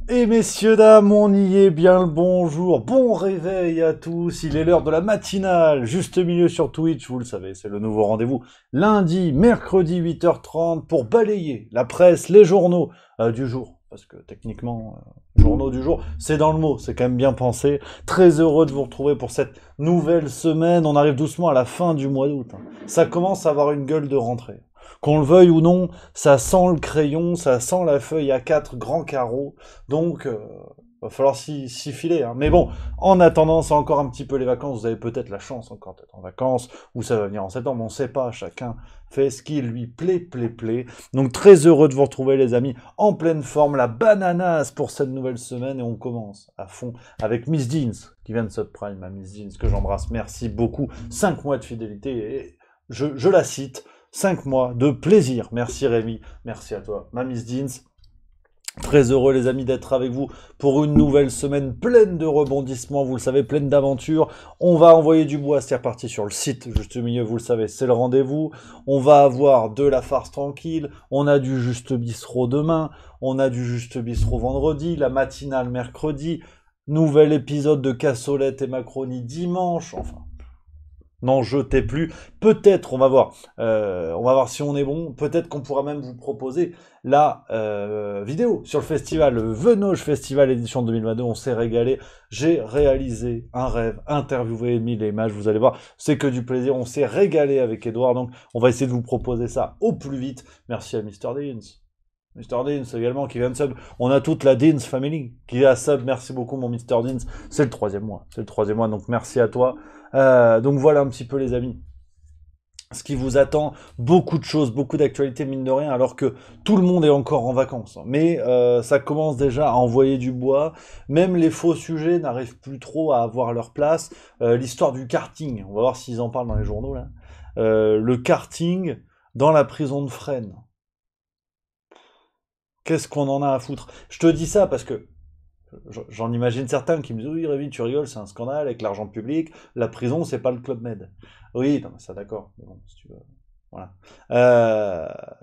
Et messieurs, dames, on y est, bien le bonjour, bon réveil à tous, il est l'heure de la matinale, juste milieu sur Twitch, vous le savez, c'est le nouveau rendez-vous, lundi, mercredi 8h30, pour balayer la presse, les journaux du jour, parce que techniquement, journaux du jour, c'est dans le mot, c'est quand même bien pensé, très heureux de vous retrouver pour cette nouvelle semaine, on arrive doucement à la fin du mois d'août, ça commence à avoir une gueule de rentrée. Qu'on le veuille ou non, ça sent le crayon, ça sent la feuille à 4 grands carreaux. Donc, va falloir s'y filer. Hein. Mais bon, en attendant, c'est encore un petit peu les vacances. Vous avez peut-être la chance encore d'être en vacances, ou ça va venir en septembre. On ne sait pas. Chacun fait ce qui lui plaît. Donc, très heureux de vous retrouver, les amis, en pleine forme. La bananasse pour cette nouvelle semaine. Et on commence à fond avec Miss Jeans, qui vient de subprime à Miss Jeans, que j'embrasse. Merci beaucoup. 5 mois de fidélité. Et je la cite. 5 mois de plaisir. Merci Rémi, merci à toi, ma Miss Jeans. Très heureux les amis d'être avec vous pour une nouvelle semaine pleine de rebondissements, vous le savez, pleine d'aventures. On va envoyer du bois, c'est reparti sur le site, juste au milieu, vous le savez, c'est le rendez-vous. On va avoir de la farce tranquille, on a du Juste Bistrot demain, on a du Juste Bistrot vendredi, la matinale mercredi, nouvel épisode de Cassolette et Macronie dimanche, enfin... N'en jetez plus. Peut-être, on va voir si on est bon. Peut-être qu'on pourra même vous proposer la vidéo sur le festival, le Venoge Festival édition 2022. On s'est régalé. J'ai réalisé un rêve, interviewé Émile et Images. Vous allez voir, c'est que du plaisir. On s'est régalé avec Edouard. Donc, on va essayer de vous proposer ça au plus vite. Merci à Mr. Deans. Mr. Deans également qui vient de sub. On a toute la Deans Family qui a sub. Merci beaucoup mon Mr. Deans. C'est le troisième mois. C'est le troisième mois. Donc merci à toi. Donc voilà un petit peu les amis. Ce qui vous attend, beaucoup de choses, beaucoup d'actualités mine de rien, alors que tout le monde est encore en vacances. Mais ça commence déjà à envoyer du bois. Même les faux sujets n'arrivent plus trop à avoir leur place. L'histoire du karting, on va voir s'ils en parlent dans les journaux là. Le karting dans la prison de Fresnes. Qu'est-ce qu'on en a à foutre? Je te dis ça parce que j'en imagine certains qui me disent oui Rémi tu rigoles c'est un scandale avec l'argent public, la prison c'est pas le Club Med. Oui non, mais ça d'accord, mais bon si tu veux. Voilà.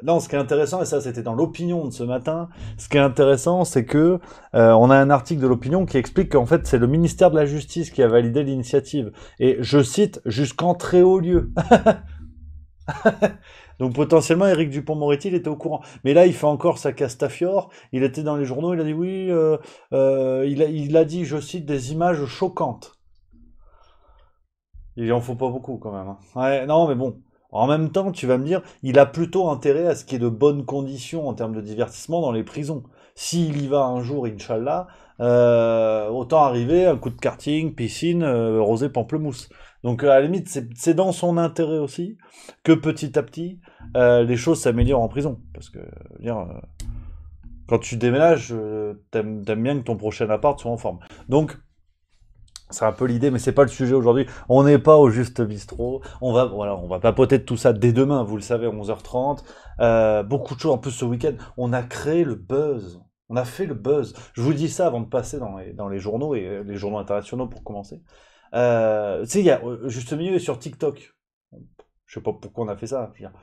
Non, ce qui est intéressant, et ça c'était dans l'opinion de ce matin, ce qui est intéressant c'est que on a un article de l'opinion qui explique qu'en fait c'est le ministère de la Justice qui a validé l'initiative. Et je cite jusqu'en très haut lieu. Donc potentiellement, Éric Dupond-Moretti, il était au courant. Mais là, il fait encore sa Castafiore. Il était dans les journaux, il a dit oui, il a dit, je cite, des images choquantes. Il en faut pas beaucoup quand même. Hein. Ouais, non, mais bon. En même temps, tu vas me dire, il a plutôt intérêt à ce qu'il y ait de bonnes conditions en termes de divertissement dans les prisons. S'il y va un jour, Inch'Allah, autant arriver, un coup de karting, piscine, rosé pamplemousse. Donc à la limite, c'est dans son intérêt aussi que petit à petit, les choses s'améliorent en prison. Parce que, je veux dire, quand tu déménages, t'aimes bien que ton prochain appart soit en forme. Donc, c'est un peu l'idée, mais c'est pas le sujet aujourd'hui. On n'est pas au Juste Bistrot. On va papoter de tout ça dès demain, vous le savez, 11h30. Beaucoup de choses. En plus, ce week-end, on a créé le buzz. On a fait le buzz. Je vous dis ça avant de passer dans les journaux et les journaux internationaux pour commencer. Tu sais, il y a juste milieu sur TikTok. Je sais pas pourquoi on a fait ça. Je veux dire,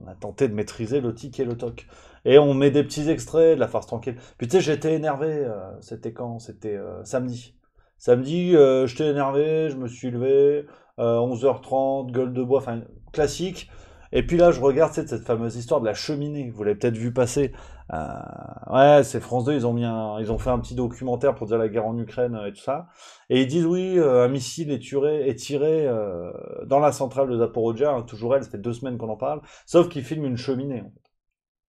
on a tenté de maîtriser le tic et le toc. Et on met des petits extraits de la farce tranquille. Puis tu sais, j'étais énervé. C'était quand? C'était samedi. Samedi, j'étais énervé, je me suis levé, 11h30, gueule de bois, enfin, classique. Et puis là, je regarde cette fameuse histoire de la cheminée. Vous l'avez peut-être vu passer. Ouais, c'est France 2, ils ont fait un petit documentaire pour dire la guerre en Ukraine et tout ça. Et ils disent oui, un missile est tiré dans la centrale de Zaporizhzhia, hein, toujours elle, ça fait 2 semaines qu'on en parle. Sauf qu'ils filment une cheminée.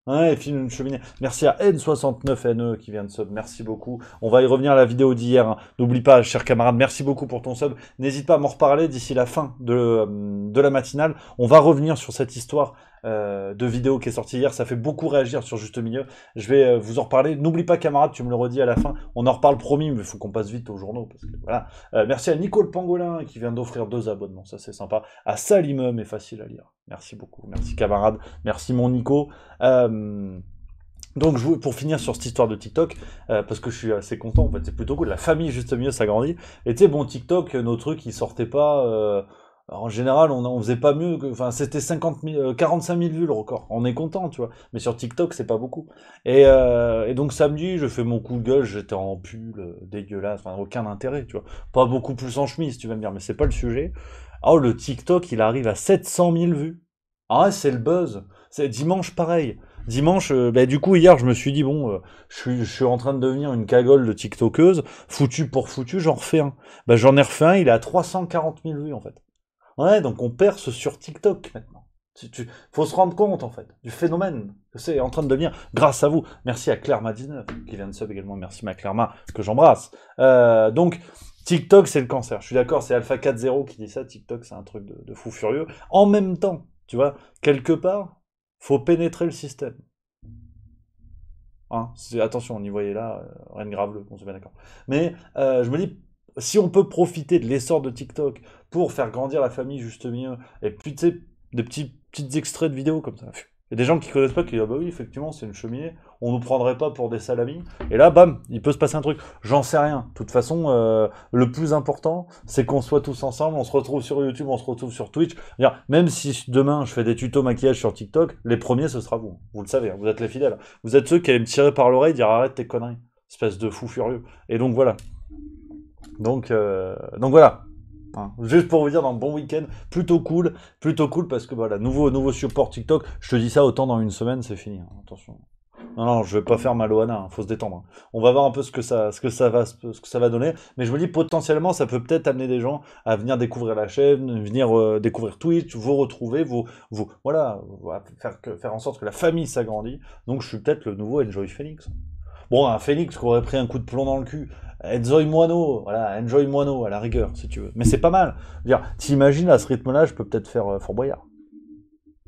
Ouais, il filme une cheminée. Merci à N69NE qui vient de sub. Merci beaucoup. On va y revenir à la vidéo d'hier. Hein. N'oublie pas, cher camarade, merci beaucoup pour ton sub. N'hésite pas à m'en reparler d'ici la fin de la matinale. On va revenir sur cette histoire de vidéo qui est sortie hier. Ça fait beaucoup réagir sur Juste Milieu. Je vais vous en reparler. N'oublie pas, camarade, tu me le redis à la fin. On en reparle promis, mais il faut qu'on passe vite aux journaux. Parce que, voilà. Merci à Nicole Pangolin qui vient d'offrir 2 abonnements. Ça, c'est sympa. À Salimum est facile à lire. Merci beaucoup. Merci, camarade. Merci, mon Nico. Donc pour finir sur cette histoire de TikTok, parce que je suis assez content, en fait c'est plutôt cool, la famille juste mieux s'agrandit, et tu sais bon TikTok, nos trucs ils sortaient pas Alors, en général, on faisait pas mieux que, enfin, c'était 45 000 vues le record. On est content, tu vois. Mais sur TikTok, c'est pas beaucoup. Et donc samedi, je fais mon coup de gueule, j'étais en pull, dégueulasse, enfin, aucun intérêt, tu vois. Pas beaucoup plus en chemise, tu vas me dire, mais c'est pas le sujet. Oh, le TikTok, il arrive à 700 000 vues. Ah ouais, c'est le buzz. C'est dimanche, pareil. Dimanche, bah, du coup, hier, je me suis dit, bon, je suis en train de devenir une cagole de TikTokeuse. Foutu pour foutu, j'en refais un. Bah, j'en ai refait un, il est à 340 000 vues, en fait. Ouais, donc on perce sur TikTok maintenant. Faut se rendre compte en fait du phénomène que c'est en train de devenir grâce à vous. Merci à Clairema19 qui vient de sub également. Merci ma Clairema que j'embrasse. Donc TikTok c'est le cancer. Je suis d'accord, c'est Alpha 4.0 qui dit ça. TikTok c'est un truc de fou furieux. En même temps, tu vois, quelque part, faut pénétrer le système. Hein, attention, on y voyait là, rien de grave, on se met d'accord. Mais je me dis, si on peut profiter de l'essor de TikTok pour faire grandir la famille juste mieux, et puis tu sais, des petits extraits de vidéos comme ça. Il y a des gens qui connaissent pas qui disent ah bah oui effectivement c'est une cheminée, on nous prendrait pas pour des salamis. Et là bam, il peut se passer un truc. J'en sais rien. De toute façon, le plus important c'est qu'on soit tous ensemble, on se retrouve sur YouTube, on se retrouve sur Twitch. Même si demain je fais des tutos maquillage sur TikTok, les premiers ce sera vous. Vous le savez, hein, vous êtes les fidèles. Vous êtes ceux qui allaient me tirer par l'oreille, dire arrête tes conneries, espèce de fou furieux. Et donc voilà. Donc voilà. Hein, juste pour vous dire, dans le bon week-end, plutôt cool parce que voilà, nouveau support TikTok. Je te dis ça, autant dans une semaine, c'est fini. Hein, attention. Non, je vais pas faire Maloana, hein, faut se détendre. Hein. On va voir un peu ce que ça va donner. Mais je me dis potentiellement, ça peut peut-être amener des gens à venir découvrir la chaîne, venir découvrir Twitch, vous retrouver, voilà, faire en sorte que la famille s'agrandit. Donc je suis peut-être le nouveau Enjoy Phoenix. Bon, un Phoenix qui aurait pris un coup de plomb dans le cul. Enjoy Moineau, voilà, Enjoy Moineau à la rigueur, si tu veux. Mais c'est pas mal. T'imagines à ce rythme-là, je peux peut-être faire Fort Boyard.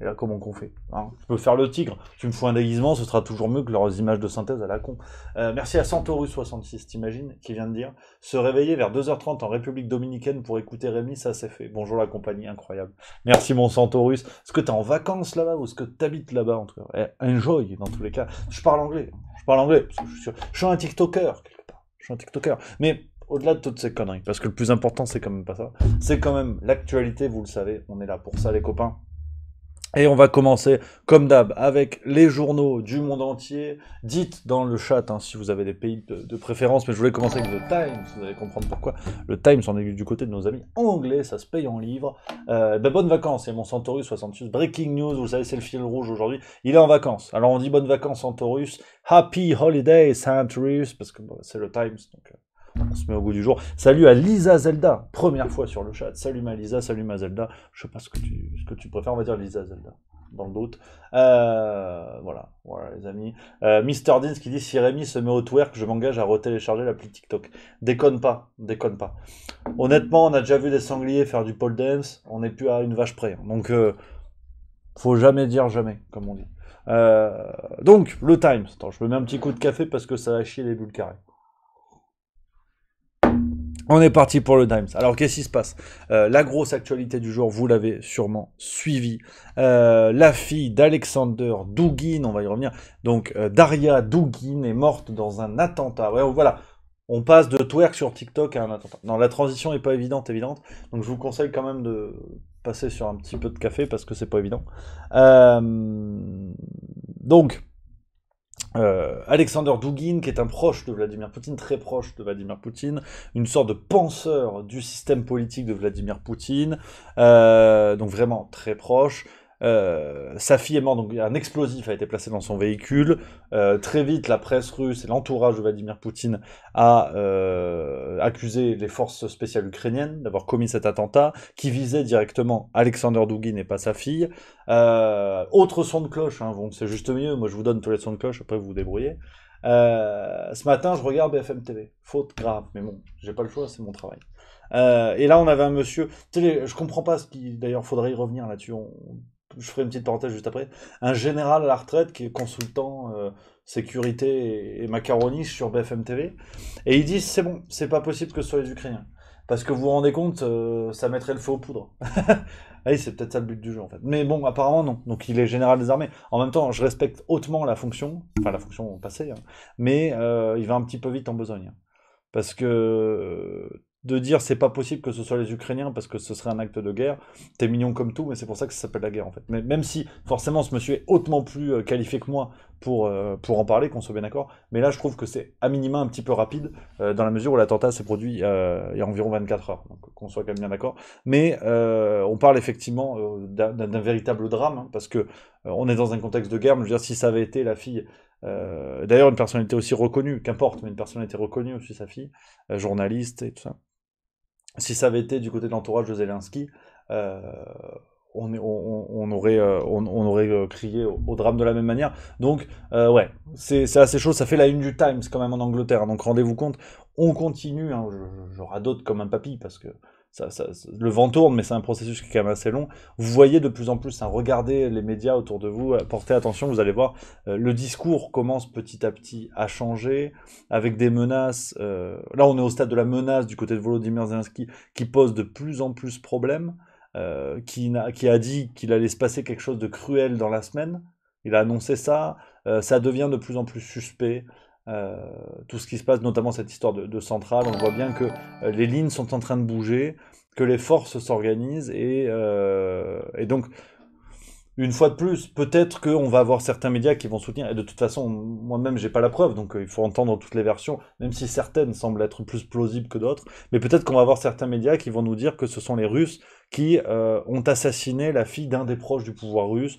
Et là, comment qu'on fait hein? Je peux faire le tigre. Tu me fous un déguisement, ce sera toujours mieux que leurs images de synthèse à la con. Merci à Santorus66, t'imagines, qui vient de dire se réveiller vers 2h30 en République Dominicaine pour écouter Rémi, ça c'est fait. Bonjour la compagnie, incroyable. Merci mon Santorus. Est-ce que t'es en vacances là-bas ou est-ce que t'habites là-bas en tout cas enjoy dans tous les cas. Je parle anglais. Parce que je suis un TikToker quelque part. Je suis un TikToker. Mais au-delà de toutes ces conneries, parce que le plus important c'est quand même pas ça. C'est quand même l'actualité, vous le savez. On est là pour ça les copains. Et on va commencer, comme d'hab, avec les journaux du monde entier. Dites dans le chat hein, si vous avez des pays de préférence, mais je voulais commencer avec The Times, vous allez comprendre pourquoi. Le Times, on est du côté de nos amis anglais, ça se paye en livres. Bonnes vacances, et mon Santorus 66. Breaking news, vous savez, c'est le fil rouge aujourd'hui. Il est en vacances. Alors on dit bonnes vacances Santorus. Happy Holidays Santorus, parce que bon, c'est le Times, donc... on se met au goût du jour. Salut à Lisa Zelda, première fois sur le chat. Salut ma Lisa, salut ma Zelda. Je sais pas ce que tu préfères, on va dire Lisa Zelda, dans le doute. Voilà les amis. Mister Deans qui dit si Rémi se met au twerk, je m'engage à retélécharger l'appli TikTok. Déconne pas. Honnêtement, on a déjà vu des sangliers faire du pole dance, on n'est plus à une vache près. Hein. Donc, faut jamais dire jamais, comme on dit. Donc, le Times. Attends, je me mets un petit coup de café parce que ça va chier les bulles carrées. On est parti pour le Times. Alors, qu'est-ce qui se passe la grosse actualité du jour, vous l'avez sûrement suivi. La fille d'Alexander Dugin, on va y revenir. Donc, Daria Dugin est morte dans un attentat. Ouais, voilà. On passe de twerk sur TikTok à un attentat. Non, la transition n'est pas évidente. Donc, je vous conseille quand même de passer sur un petit peu de café parce que c'est pas évident. Donc... Alexander Dugin, qui est un proche de Vladimir Poutine, très proche de Vladimir Poutine, une sorte de penseur du système politique de Vladimir Poutine, donc vraiment très proche. Sa fille est morte, donc un explosif a été placé dans son véhicule. Très vite, la presse russe et l'entourage de Vladimir Poutine a accusé les forces spéciales ukrainiennes d'avoir commis cet attentat, qui visait directement Alexander Dugin et pas sa fille. Autre son de cloche, hein, bon, c'est juste mieux, moi je vous donne tous les sons de cloche, après vous vous débrouillez. Ce matin, je regarde BFM TV. Faute grave, mais bon, j'ai pas le choix, c'est mon travail. Et là, on avait un monsieur... je comprends pas ce qui... D'ailleurs, faudrait y revenir là-dessus. Je ferai une petite parenthèse juste après. Un général à la retraite qui est consultant sécurité et macaroni sur BFM TV. Et ils disent, c'est bon, c'est pas possible que ce soit les Ukrainiens. Parce que vous vous rendez compte, ça mettrait le feu aux poudres. Oui, c'est peut-être ça le but du jeu en fait. Mais bon, apparemment non. Donc il est général des armées. En même temps, je respecte hautement la fonction, enfin la fonction passée, hein, mais il va un petit peu vite en besogne. Hein. Parce que de dire c'est pas possible que ce soit les Ukrainiens parce que ce serait un acte de guerre. T'es mignon comme tout, mais c'est pour ça que ça s'appelle la guerre en fait. Mais même si forcément ce monsieur est hautement plus qualifié que moi pour en parler, qu'on soit bien d'accord. Mais là je trouve que c'est à minima un petit peu rapide dans la mesure où l'attentat s'est produit il y a environ 24 heures. Donc qu'on soit quand même bien d'accord. Mais on parle effectivement d'un véritable drame hein, parce que on est dans un contexte de guerre. Mais je veux dire si ça avait été la fille d'ailleurs, une personnalité aussi reconnue, qu'importe, mais une personnalité reconnue aussi, sa fille, journaliste et tout ça. Si ça avait été du côté de l'entourage de Zelensky, euh, on aurait crié au drame de la même manière. Donc, ouais, c'est assez chaud. Ça fait la une du Times quand même en Angleterre. Donc, rendez-vous compte, on continue. Hein, je radote comme un papy parce que le vent tourne, mais c'est un processus qui est quand même assez long. Vous voyez de plus en plus, hein, regardez les médias autour de vous, portez attention, vous allez voir, le discours commence petit à petit à changer, avec des menaces. Là, on est au stade de la menace du côté de Volodymyr Zelensky, qui pose de plus en plus problème, qui a dit qu'il allait se passer quelque chose de cruel dans la semaine. Il a annoncé ça. Ça devient de plus en plus suspect. Tout ce qui se passe, notamment cette histoire de centrale, on voit bien que les lignes sont en train de bouger, que les forces s'organisent et donc une fois de plus, peut-être qu'on va avoir certains médias qui vont soutenir, et de toute façon, moi-même, j'ai pas la preuve, donc il faut entendre toutes les versions, même si certaines semblent être plus plausibles que d'autres, mais peut-être qu'on va avoir certains médias qui vont nous dire que ce sont les Russes qui ont assassiné la fille d'un des proches du pouvoir russe.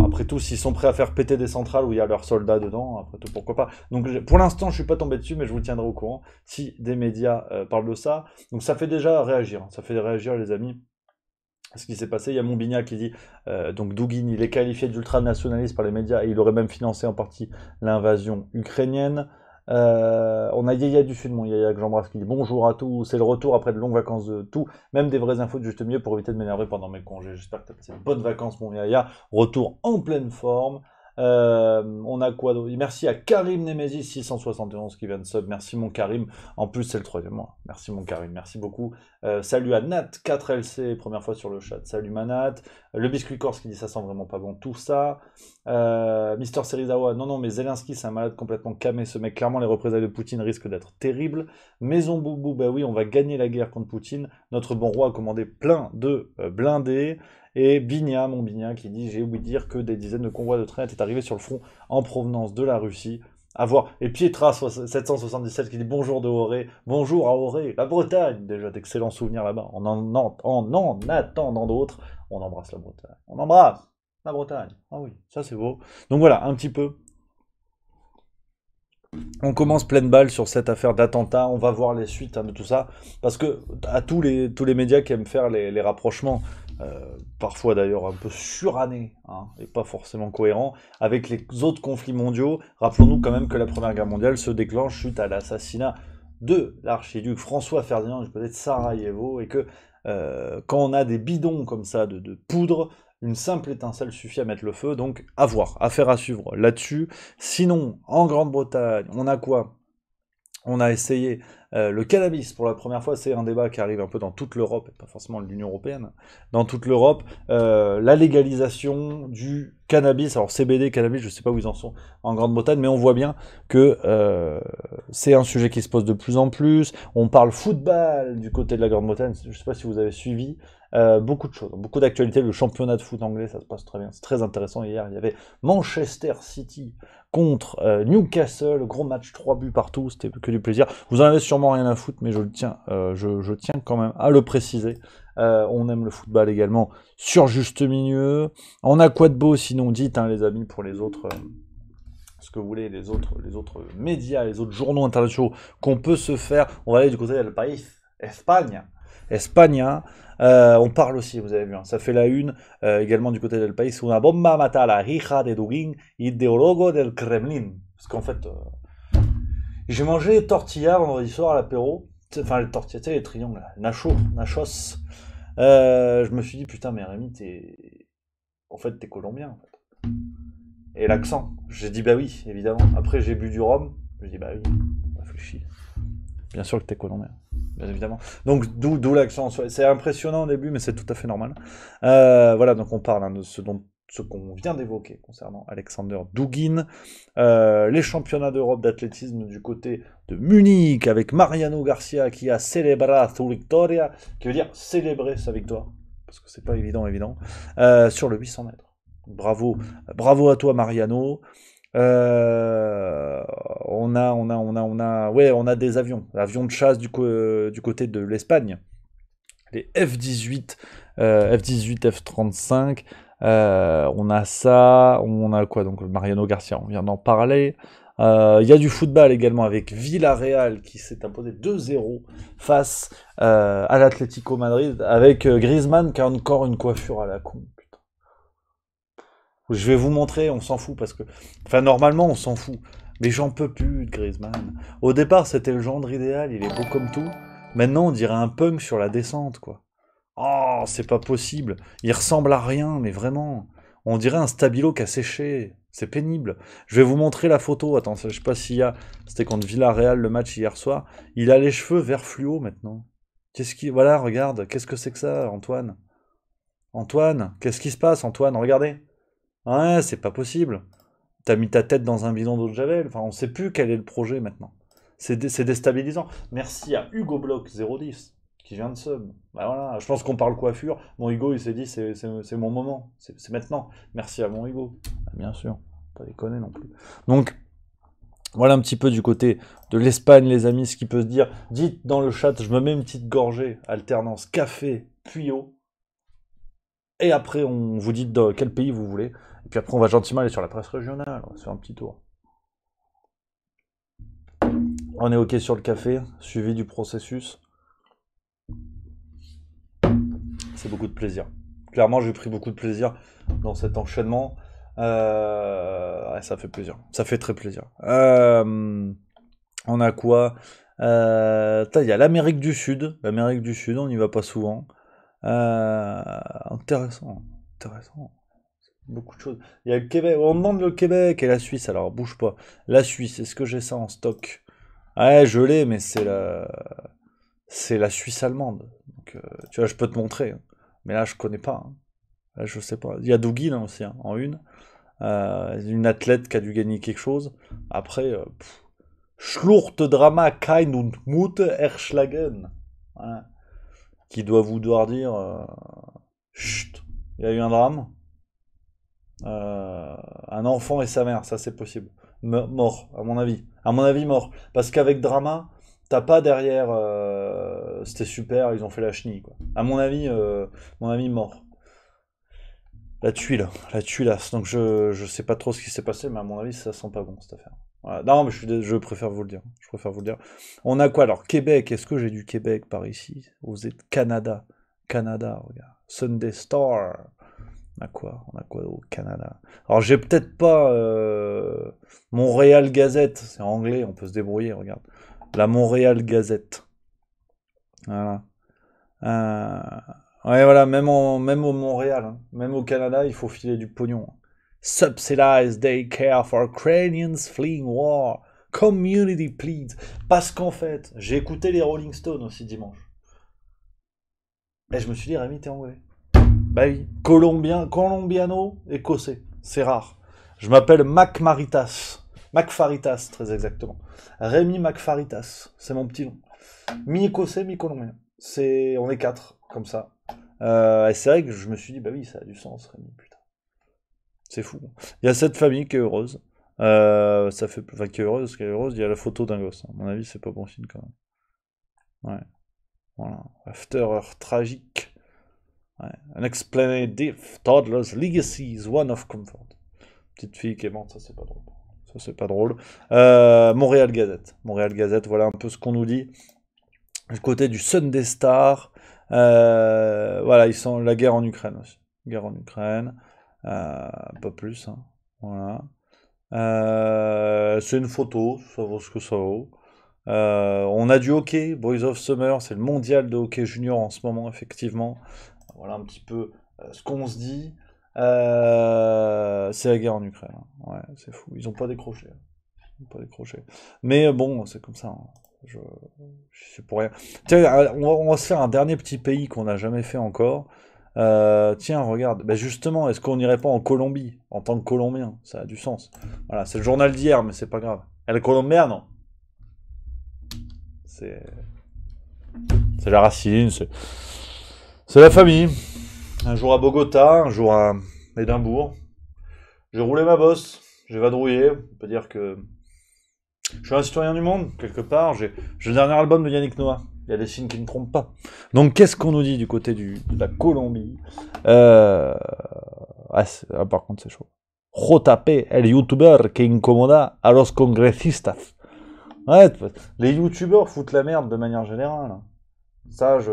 Après tout, s'ils sont prêts à faire péter des centrales où il y a leurs soldats dedans, après tout, pourquoi pas. Donc pour l'instant, je suis pas tombé dessus, mais je vous tiendrai au courant si des médias parlent de ça. Donc ça fait déjà réagir, hein. Ça fait réagir les amis. Ce qui s'est passé, il y a Montbignac qui dit, donc Douguin, il est qualifié d'ultranationaliste par les médias et il aurait même financé en partie l'invasion ukrainienne. On a Yaya du Sud, mon Yaya que j'embrasse, qui dit bonjour à tous, c'est le retour après de longues vacances de tout, même des vraies infos de juste mieux pour éviter de m'énerver pendant mes congés. J'espère que tu as passé de bonnes vacances, mon Yaya. Retour en pleine forme. On a quoi d'autre? Merci à Karim Nemesis 671 qui vient de sub. Merci mon Karim. En plus, c'est le troisième mois. Merci mon Karim. Merci beaucoup. Salut à Nat4LC, première fois sur le chat. Salut Manat. Le Biscuit Corse qui dit ça sent vraiment pas bon. Tout ça. Mister Serizawa. Non, mais Zelensky, c'est un malade complètement camé. Ce mec, clairement, les représailles de Poutine risquent d'être terribles. Maison Boubou, bah oui, on va gagner la guerre contre Poutine. Notre bon roi a commandé plein de blindés. Et Bigna, mon Bigna, qui dit j'ai ouï dire que des dizaines de convois de train étaient arrivés sur le front en provenance de la Russie. À voir. Et Pietra 777 qui dit bonjour de Auré, bonjour à Auré, la Bretagne, déjà d'excellents souvenirs là-bas. En attendant d'autres, on embrasse la Bretagne. On embrasse la Bretagne. Ah oui, ça c'est beau. Donc voilà, un petit peu. On commence pleine balle sur cette affaire d'attentat, on va voir les suites hein, de tout ça, parce que à tous les médias qui aiment faire les rapprochements, parfois d'ailleurs un peu surannés, hein, et pas forcément cohérents, avec les autres conflits mondiaux, rappelons-nous quand même que la Première Guerre mondiale se déclenche suite à l'assassinat de l'archiduc François Ferdinand du côté de Sarajevo, et que quand on a des bidons comme ça de poudre, une simple étincelle suffit à mettre le feu, donc à voir, affaire à suivre là-dessus. Sinon, en Grande-Bretagne, on a quoi? On a essayé le cannabis pour la première fois, c'est un débat qui arrive un peu dans toute l'Europe, et pas forcément l'Union Européenne, dans toute l'Europe, la légalisation du cannabis, alors CBD, cannabis, je ne sais pas où ils en sont en Grande-Bretagne, mais on voit bien que c'est un sujet qui se pose de plus en plus. On parle football du côté de la Grande-Bretagne, je ne sais pas si vous avez suivi, beaucoup de choses, beaucoup d'actualités, le championnat de foot anglais, ça se passe très bien, c'est très intéressant. Hier, il y avait Manchester City contre Newcastle, gros match, 3 buts partout, c'était que du plaisir. Vous en avez sûrement rien à foutre, mais je tiens quand même à le préciser. On aime le football également sur Juste Milieu. On a quoi de beau sinon, dites hein, les amis, pour les autres... ce que vous voulez, les autres médias, les autres journaux internationaux qu'on peut se faire. On va aller du côté del país, Espagne. On parle aussi, vous avez vu, hein, ça fait la une, également du côté del país, una bomba mata a la hija de Dugin, ideólogo del Kremlin. Parce qu'en fait, j'ai mangé tortilla vendredi soir à l'apéro, enfin les tortillas, tu sais, les triangles, nachos. Je me suis dit, putain, mais Rémi, t'es colombien, en fait. Et l'accent, j'ai dit, bah oui, évidemment. Après, j'ai bu du rhum, je dis, bah oui, réfléchis. Bien sûr que t'es colombien, bien évidemment. Donc, d'où l'accent. C'est impressionnant au début, mais c'est tout à fait normal. Voilà, donc on parle hein, de ce dont ce qu'on vient d'évoquer concernant Alexander Dugin. Les championnats d'Europe d'athlétisme du côté de Munich avec Mariano Garcia qui a célébré su victoria, qui veut dire célébrer sa victoire, parce que c'est pas évident, sur le 800 mètres. Bravo, bravo à toi Mariano. On a des avions, l'avion de chasse du côté de l'Espagne, les F-18, F-18, F-35. On a ça, on a quoi donc Mariano Garcia, on vient d'en parler. Il y a du football également avec Villarreal qui s'est imposé 2-0 face à l'Atlético Madrid avec Griezmann qui a encore une coiffure à la con. Putain. Je vais vous montrer, on s'en fout parce que, enfin normalement on s'en fout, mais j'en peux plus de Griezmann. Au départ c'était le gendre idéal, il est beau comme tout. Maintenant on dirait un punk sur la descente quoi. Oh, c'est pas possible. Il ressemble à rien, mais vraiment. On dirait un stabilo qui a séché. C'est pénible. Je vais vous montrer la photo. Attends, je sais pas s'il y a... C'était contre Villarreal, le match hier soir. Il a les cheveux vert fluo, maintenant. Qu'est-ce qui... Voilà, regarde. Qu'est-ce que c'est que ça, Antoine? Antoine, qu'est-ce qui se passe, Antoine? Regardez. Ouais, c'est pas possible. T'as mis ta tête dans un bidon d'eau de Javel. Enfin, on sait plus quel est le projet, maintenant. C'est déstabilisant. Merci à Hugo Bloch 010. Qui vient de sub. Bah voilà, je pense qu'on parle coiffure. Mon Hugo, il s'est dit, c'est mon moment. C'est maintenant. Merci à mon Hugo. Bah, bien sûr. Pas déconner non plus. Donc, voilà un petit peu du côté de l'Espagne, les amis, ce qui peut se dire. Dites dans le chat, je me mets une petite gorgée, alternance café, puis eau. Et après, on vous dit dans quel pays vous voulez. Et puis après, on va gentiment aller sur la presse régionale. On va se faire un petit tour. On est OK sur le café, suivi du processus. C'est beaucoup de plaisir. Clairement, j'ai pris beaucoup de plaisir dans cet enchaînement. Ouais, ça fait plaisir. Ça fait très plaisir. On a quoi? Il y a l'Amérique du Sud. L'Amérique du Sud, on n'y va pas souvent. Intéressant. Intéressant. Beaucoup de choses. Il y a le Québec. On demande le Québec et la Suisse. Alors, bouge pas. La Suisse, est-ce que j'ai ça en stock? Ouais, je l'ai, mais c'est la Suisse allemande. Donc, tu vois, je peux te montrer. Mais là, je connais pas. Hein. Là, je sais pas. Il y a Douguin hein, aussi, hein, en une. Une athlète qui a dû gagner quelque chose. Après, Schlurte Drama kein und Mut erschlagen. Voilà. Qui doit vouloir dire chut, il y a eu un drame. Un enfant et sa mère, ça c'est possible. Mort, à mon avis. À mon avis, mort. Parce qu'avec drama, t'as pas derrière c'était super, ils ont fait la chenille, quoi. À mon avis, mort. La tuilasse. Donc je sais pas trop ce qui s'est passé, mais à mon avis, ça sent pas bon cette affaire. Voilà. Non, mais je préfère vous le dire. Je préfère vous le dire. On a quoi alors? Québec, est-ce que j'ai du Québec par ici? Vous êtes Canada. Canada, regarde. Sunday Star. On a quoi au Canada? Alors j'ai peut-être pas Montréal Gazette, c'est en anglais, on peut se débrouiller, regarde. La Montréal Gazette. Voilà. Ouais, voilà, même au Montréal, hein, même au Canada, il faut filer du pognon. Subsidized daycare for Ukrainians fleeing war. Community pleads. Parce qu'en fait, j'ai écouté les Rolling Stones aussi dimanche. Et je me suis dit, Rémi, t'es anglais. Bah oui, colombiano, écossais. C'est rare. Je m'appelle Macfaritas, très exactement. Rémi Macfaritas, c'est mon petit nom. Mi-écossais, mi-colombien. On est 4, comme ça. Et c'est vrai que je me suis dit, bah oui, ça a du sens, Rémi, putain. C'est fou. Il y a cette famille qui est heureuse. Ça fait, enfin, qui est heureuse, il y a la photo d'un gosse. À mon avis, c'est pas bon signe quand même. Ouais. Voilà. After Earth tragique. Ouais. Unexplained death, toddler's legacy is one of comfort. Petite fille qui est morte, ça c'est pas drôle. Ça c'est pas drôle. Montréal Gazette. Montréal Gazette, voilà un peu ce qu'on nous dit. Du côté du Sunday Star. Voilà, ils sont la guerre en Ukraine aussi. Guerre en Ukraine. Pas plus. Hein. Voilà. C'est une photo, ça vaut ce que ça vaut. On a du hockey, Boys of Summer, c'est le mondial de hockey junior en ce moment, effectivement. Voilà un petit peu ce qu'on se dit. C'est la guerre en Ukraine. Hein. Ouais, c'est fou. Ils ont pas décroché. Ils ont pas décroché. Mais bon, c'est comme ça. Hein. Je suis pour rien. Tiens, on va se faire un dernier petit pays qu'on n'a jamais fait encore. Tiens, regarde. Bah justement, est-ce qu'on n'irait pas en Colombie, en tant que Colombien? Ça a du sens. Voilà, c'est le journal d'hier, mais c'est pas grave. El Colombiano, c'est c'est la racine, c'est la famille. Un jour à Bogota, un jour à Édimbourg. J'ai roulé ma bosse, j'ai vadrouillé. On peut dire que je suis un citoyen du monde, quelque part. J'ai le dernier album de Yannick Noah. Il y a des signes qui ne trompent pas. Donc, qu'est-ce qu'on nous dit du côté de la Colombie? Par contre, c'est chaud. JP, el youtuber que incomoda a los congresistas. Ouais, les youtubeurs foutent la merde de manière générale. Je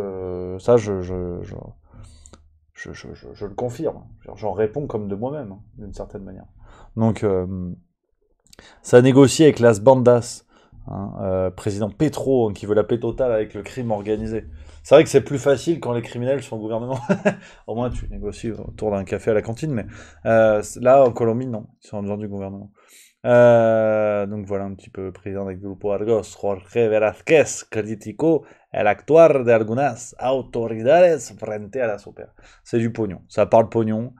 le confirme. J'en réponds comme de moi-même, hein, d'une certaine manière. Donc, ça négocie avec Las Bandas, hein, président Petro, hein, qui veut la paix totale avec le crime organisé. C'est vrai que c'est plus facile quand les criminels sont au gouvernement. Au moins, tu négocies autour d'un café à la cantine, mais là, en Colombie, non. Ils sont en dehors du gouvernement. Donc voilà un petit peu, président del Grupo Argos, Jorge Velázquez, criticó el actuar de algunas autoridades frente a la super. C'est du pognon, ça parle pognon.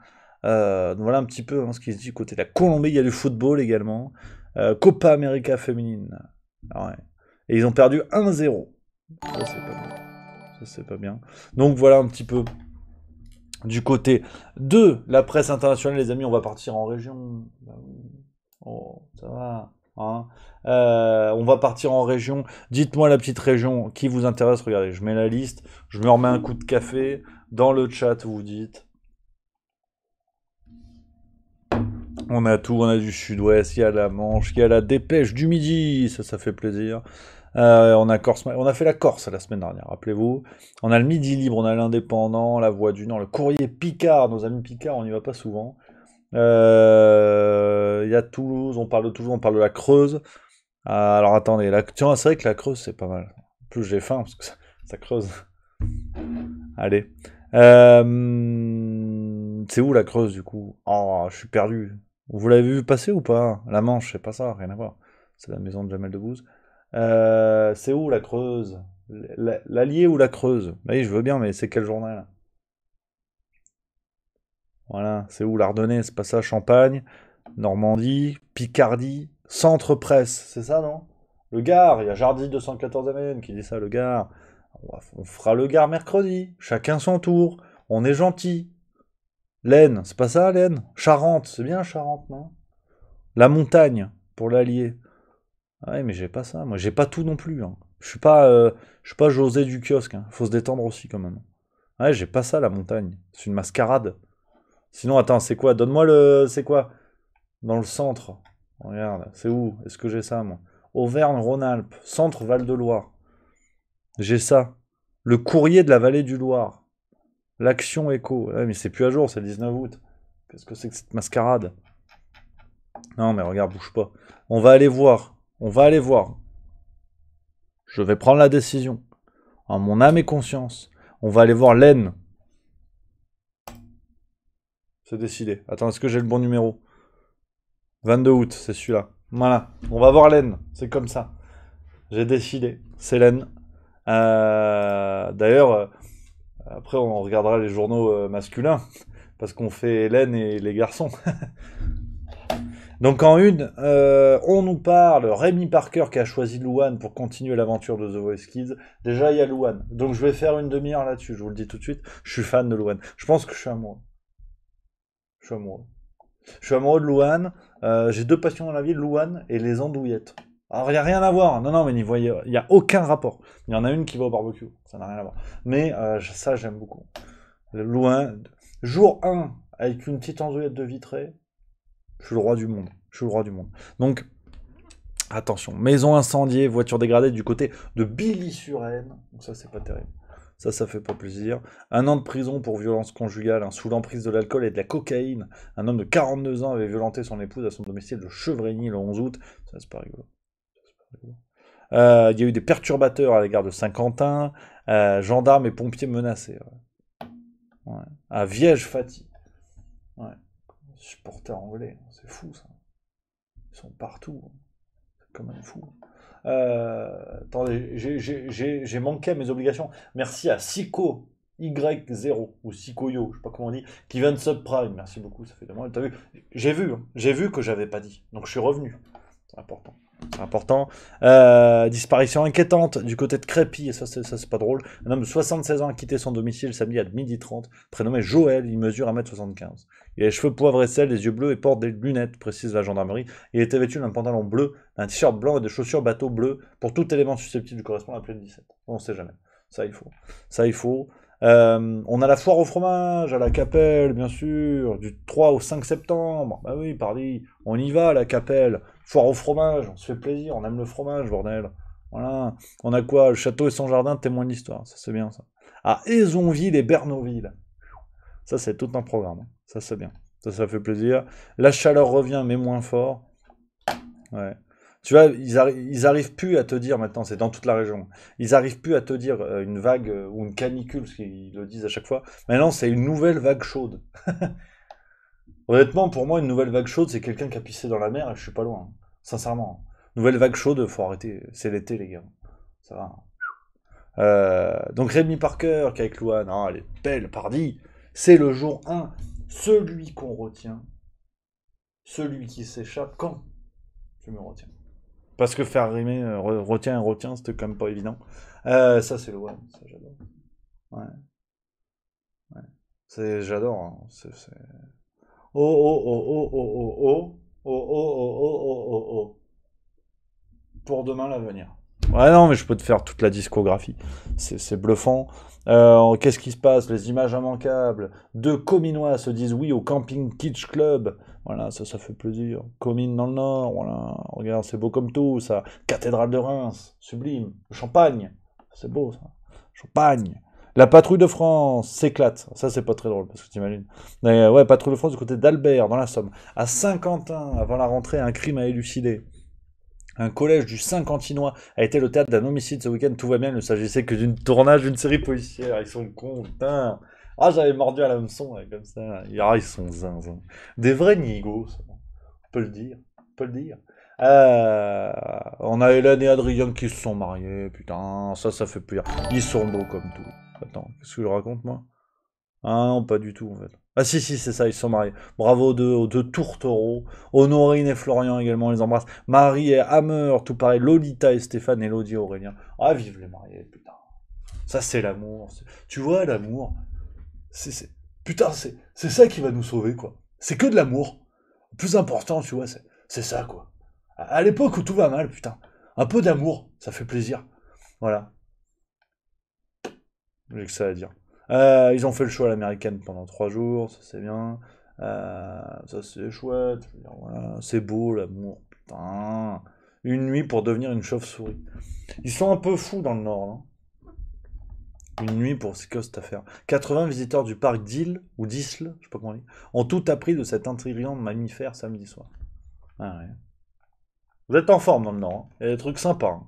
Donc voilà un petit peu hein, ce qui se dit côté de la Colombie. Il y a du football également. Copa América féminine. Ah ouais. Et ils ont perdu 1-0. Ça c'est pas bien. Ça c'est pas bien. Donc voilà un petit peu du côté de la presse internationale, les amis. On va partir en région. Bah oui. Oh, ça va. Hein. On va partir en région. Dites-moi la petite région qui vous intéresse. Regardez, je mets la liste. Je me remets un coup de café. Dans le chat, vous dites. On a tout, on a du sud-ouest, il y a la Manche, il y a la Dépêche du Midi, ça fait plaisir. On a Corse, on a fait la Corse la semaine dernière, rappelez-vous. On a le Midi Libre, on a l'Indépendant, la Voix du Nord, le Courrier Picard, nos amis Picard, on n'y va pas souvent. Il y a Toulouse, on parle de Toulouse, on parle de la Creuse. Alors attendez, tiens, c'est vrai que la Creuse c'est pas mal. En plus j'ai faim parce que ça creuse. Allez. C'est où la Creuse du coup? Oh, je suis perdu. Vous l'avez vu passer ou pas? La Manche, c'est pas ça, rien à voir. C'est la maison de Jamel Debbouze. C'est où la Creuse? L'Allier ou la Creuse? Oui, je veux bien, mais c'est quel journal? Voilà, c'est où l'Ardennais? C'est pas ça, Champagne, Normandie, Picardie, Centre Presse, c'est ça, non? Le Gard, il y a Jardy 214 MN qui dit ça, le Gard. On fera le Gard mercredi, chacun son tour, on est gentil. L'Aisne, c'est pas ça, l'Aisne? Charente, c'est bien Charente, non? La montagne, pour l'Allier. Ah ouais, mais j'ai pas ça, moi j'ai pas tout non plus. Hein. Je suis pas José du kiosque, hein. Faut se détendre aussi quand même. Ouais, j'ai pas ça la montagne, c'est une mascarade. Sinon, attends, c'est quoi? Donne-moi le. C'est quoi? Dans le centre. Regarde, c'est où? Est-ce que j'ai ça, moi? Auvergne-Rhône-Alpes, centre Val-de-Loire. J'ai ça. Le courrier de la vallée du Loir. L'Action Écho. Ouais, mais c'est plus à jour, c'est le 19 août. Qu'est-ce que c'est que cette mascarade? Non, mais regarde, bouge pas. On va aller voir. On va aller voir. Je vais prendre la décision. En mon âme et conscience. On va aller voir l'Aisne. C'est décidé. Attends, est-ce que j'ai le bon numéro? 22 août, c'est celui-là. Voilà. On va voir l'Aisne. C'est comme ça. J'ai décidé. C'est l'Aisne. D'ailleurs, après, on regardera les journaux masculins. Parce qu'on fait Hélène et les garçons. Donc en une, on nous parle Rémi Parker qui a choisi Louane pour continuer l'aventure de The Voice Kids. Déjà, il y a Louane. Donc je vais faire une demi-heure là-dessus, je vous le dis tout de suite. Je suis fan de Louane. Je pense que je suis amoureux. Je suis amoureux. Je suis amoureux de Louane. J'ai deux passions dans la vie, Louane et les andouillettes. Alors, il n'y a rien à voir. Non, non, mais il n'y a aucun rapport. Il y en a une qui va au barbecue. Ça n'a rien à voir. Mais ça, j'aime beaucoup. Louane, jour 1, avec une petite andouillette de vitrée, je suis le roi du monde. Je suis le roi du monde. Donc, attention. Maison incendiée, voiture dégradée du côté de Billy-sur-Aisne. Donc ça, c'est pas terrible. Ça fait pas plaisir. 1 an de prison pour violence conjugale, hein, sous l'emprise de l'alcool et de la cocaïne. Un homme de 42 ans avait violenté son épouse à son domicile de Chevrigny le 11 août. Ça, c'est pas rigolo. Il y a eu des perturbateurs à l'égard de Saint-Quentin. Gendarmes et pompiers menacés. Ouais. À Viège-Fati. Ouais. Supporters anglais. C'est fou, ça. Ils sont partout. C'est quand même fou. Attendez, j'ai manqué à mes obligations. Merci à Sico Y0 ou Sikoyo, je sais pas comment on dit, qui vient de Subprime. Merci beaucoup, ça fait 2 mois. T'as vu? J'ai vu que j'avais pas dit. Donc je suis revenu. C'est important. C'est important. Disparition inquiétante du côté de Crépy, et ça c'est pas drôle. Un homme de 76 ans a quitté son domicile samedi à 12h30, prénommé Joël, il mesure 1m75. Il a les cheveux poivre et sel, les yeux bleus et porte des lunettes, précise la gendarmerie. Il était vêtu d'un pantalon bleu, d'un t-shirt blanc et de chaussures bateau bleues. Pour tout élément susceptible de correspondre à plus de 17. On sait jamais. Ça il faut. Ça il faut. On a la foire au fromage à la Capelle, bien sûr, du 3 au 5 septembre. Bah oui, pardi, on y va à la Capelle. Foire au fromage, on se fait plaisir, on aime le fromage, bordel. Voilà. On a quoi? Le château et son jardin témoignent de l'histoire, ça c'est bien ça. À Aizonville et Bernoville. Ça c'est tout un programme. Ça c'est bien. Ça fait plaisir. La chaleur revient, mais moins fort. Ouais. Tu vois, ils arrivent plus à te dire maintenant, c'est dans toute la région, ils arrivent plus à te dire une vague ou une canicule, parce qu'ils le disent à chaque fois. Maintenant, c'est une nouvelle vague chaude. Honnêtement, pour moi, une nouvelle vague chaude, c'est quelqu'un qui a pissé dans la mer et je suis pas loin. Sincèrement. Nouvelle vague chaude, faut arrêter. C'est l'été, les gars. Ça va. Donc Rémi Parker, qui est avec Louane, non, elle est belle, pardi. C'est le jour 1. Celui qu'on retient, celui qui s'échappe, quand je me retiens. Parce que faire rimer retient et retient, c'était quand même pas évident. Ça, c'est le one, ça j'adore. Ouais, ouais. J'adore. Hein. Oh, oh, oh, oh, oh, oh, oh, oh, oh, oh, oh, oh, oh, oh. Pour demain, l'avenir. Ouais, non, mais je peux te faire toute la discographie. C'est bluffant. Qu'est-ce qui se passe? Les images immanquables. Deux Cominois se disent oui au Camping Kitsch Club. Voilà, ça fait plaisir. Comines dans le Nord, voilà. Regarde, c'est beau comme tout, ça. Cathédrale de Reims, sublime. Le Champagne, c'est beau, ça. Champagne. La patrouille de France s'éclate. Ça, c'est pas très drôle, parce que t'imagines. Mais ouais, patrouille de France du côté d'Albert, dans la Somme. À Saint-Quentin, avant la rentrée, un crime à élucider. Un collège du Saint-Quentinois a été le théâtre d'un homicide ce week-end. Tout va bien, il ne s'agissait que d'une tournage d'une série policière. Ils sont cons, putain. Ah, j'avais mordu à l'hameçon, ouais, comme ça. Ah, ils sont zinzin. Des vrais nigos, ça. On peut le dire. On peut le dire. On a Hélène et Adrien qui se sont mariés. Putain, ça fait plaisir. Ils sont beaux comme tout. Attends, qu'est-ce que je raconte, moi? Ah non, pas du tout, en fait. Ah si, si, c'est ça, ils se sont mariés. Bravo aux deux tourtereaux. Honorine et Florian également, on les embrasse. Marie et Hammer, tout pareil. Lolita et Stéphane, Elodie et Aurélien. Ah, vive les mariés, putain. Ça, c'est l'amour. Tu vois, l'amour, putain, c'est ça qui va nous sauver, quoi. C'est que de l'amour. Le plus important, tu vois, c'est ça, quoi. À l'époque où tout va mal, putain. Un peu d'amour, ça fait plaisir. Voilà. J'ai que ça à dire. Ils ont fait le show à l'américaine pendant 3 jours, ça c'est bien. Ça c'est chouette. Je veux dire, voilà, c'est beau l'amour, putain. Une nuit pour devenir une chauve-souris. Ils sont un peu fous dans le Nord, non? Une nuit pour c'est que cette affaire. 80 visiteurs du parc d'Isle, ou d'Isle, je sais pas comment on dit, ont tout appris de cet intriguant mammifère samedi soir. Ah ouais. Vous êtes en forme dans le Nord, hein. Il y a des trucs sympas. Hein.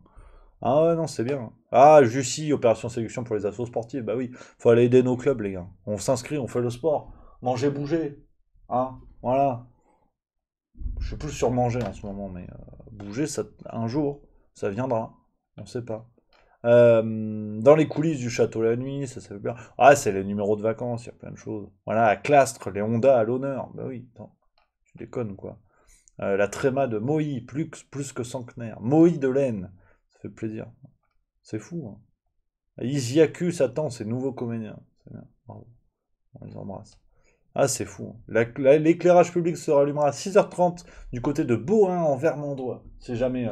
Ah ouais, non, c'est bien. Ah, Jussi, opération sélection pour les assos sportifs. Bah oui, faut aller aider nos clubs, les gars. On s'inscrit, on fait le sport. Manger, bouger. Hein, voilà. Je suis plus sur manger en ce moment, mais bouger, ça, un jour, ça viendra. On sait pas. Dans les coulisses du château la nuit, ça fait bien. Ah, c'est les numéros de vacances, il y a plein de choses. Voilà, à Clastres, les Honda à l'honneur. Bah oui, attends, tu déconnes ou quoi. La tréma de Moï, plus que centenaire. Moï de Laine, ça fait plaisir. C'est fou, hein. Isiacus attend ses nouveaux comédiens. C'est bien, bravo. On les embrasse. Ah, c'est fou. Hein. L'éclairage public se rallumera à 6h30 du côté de Bohain en Vermandois. Si jamais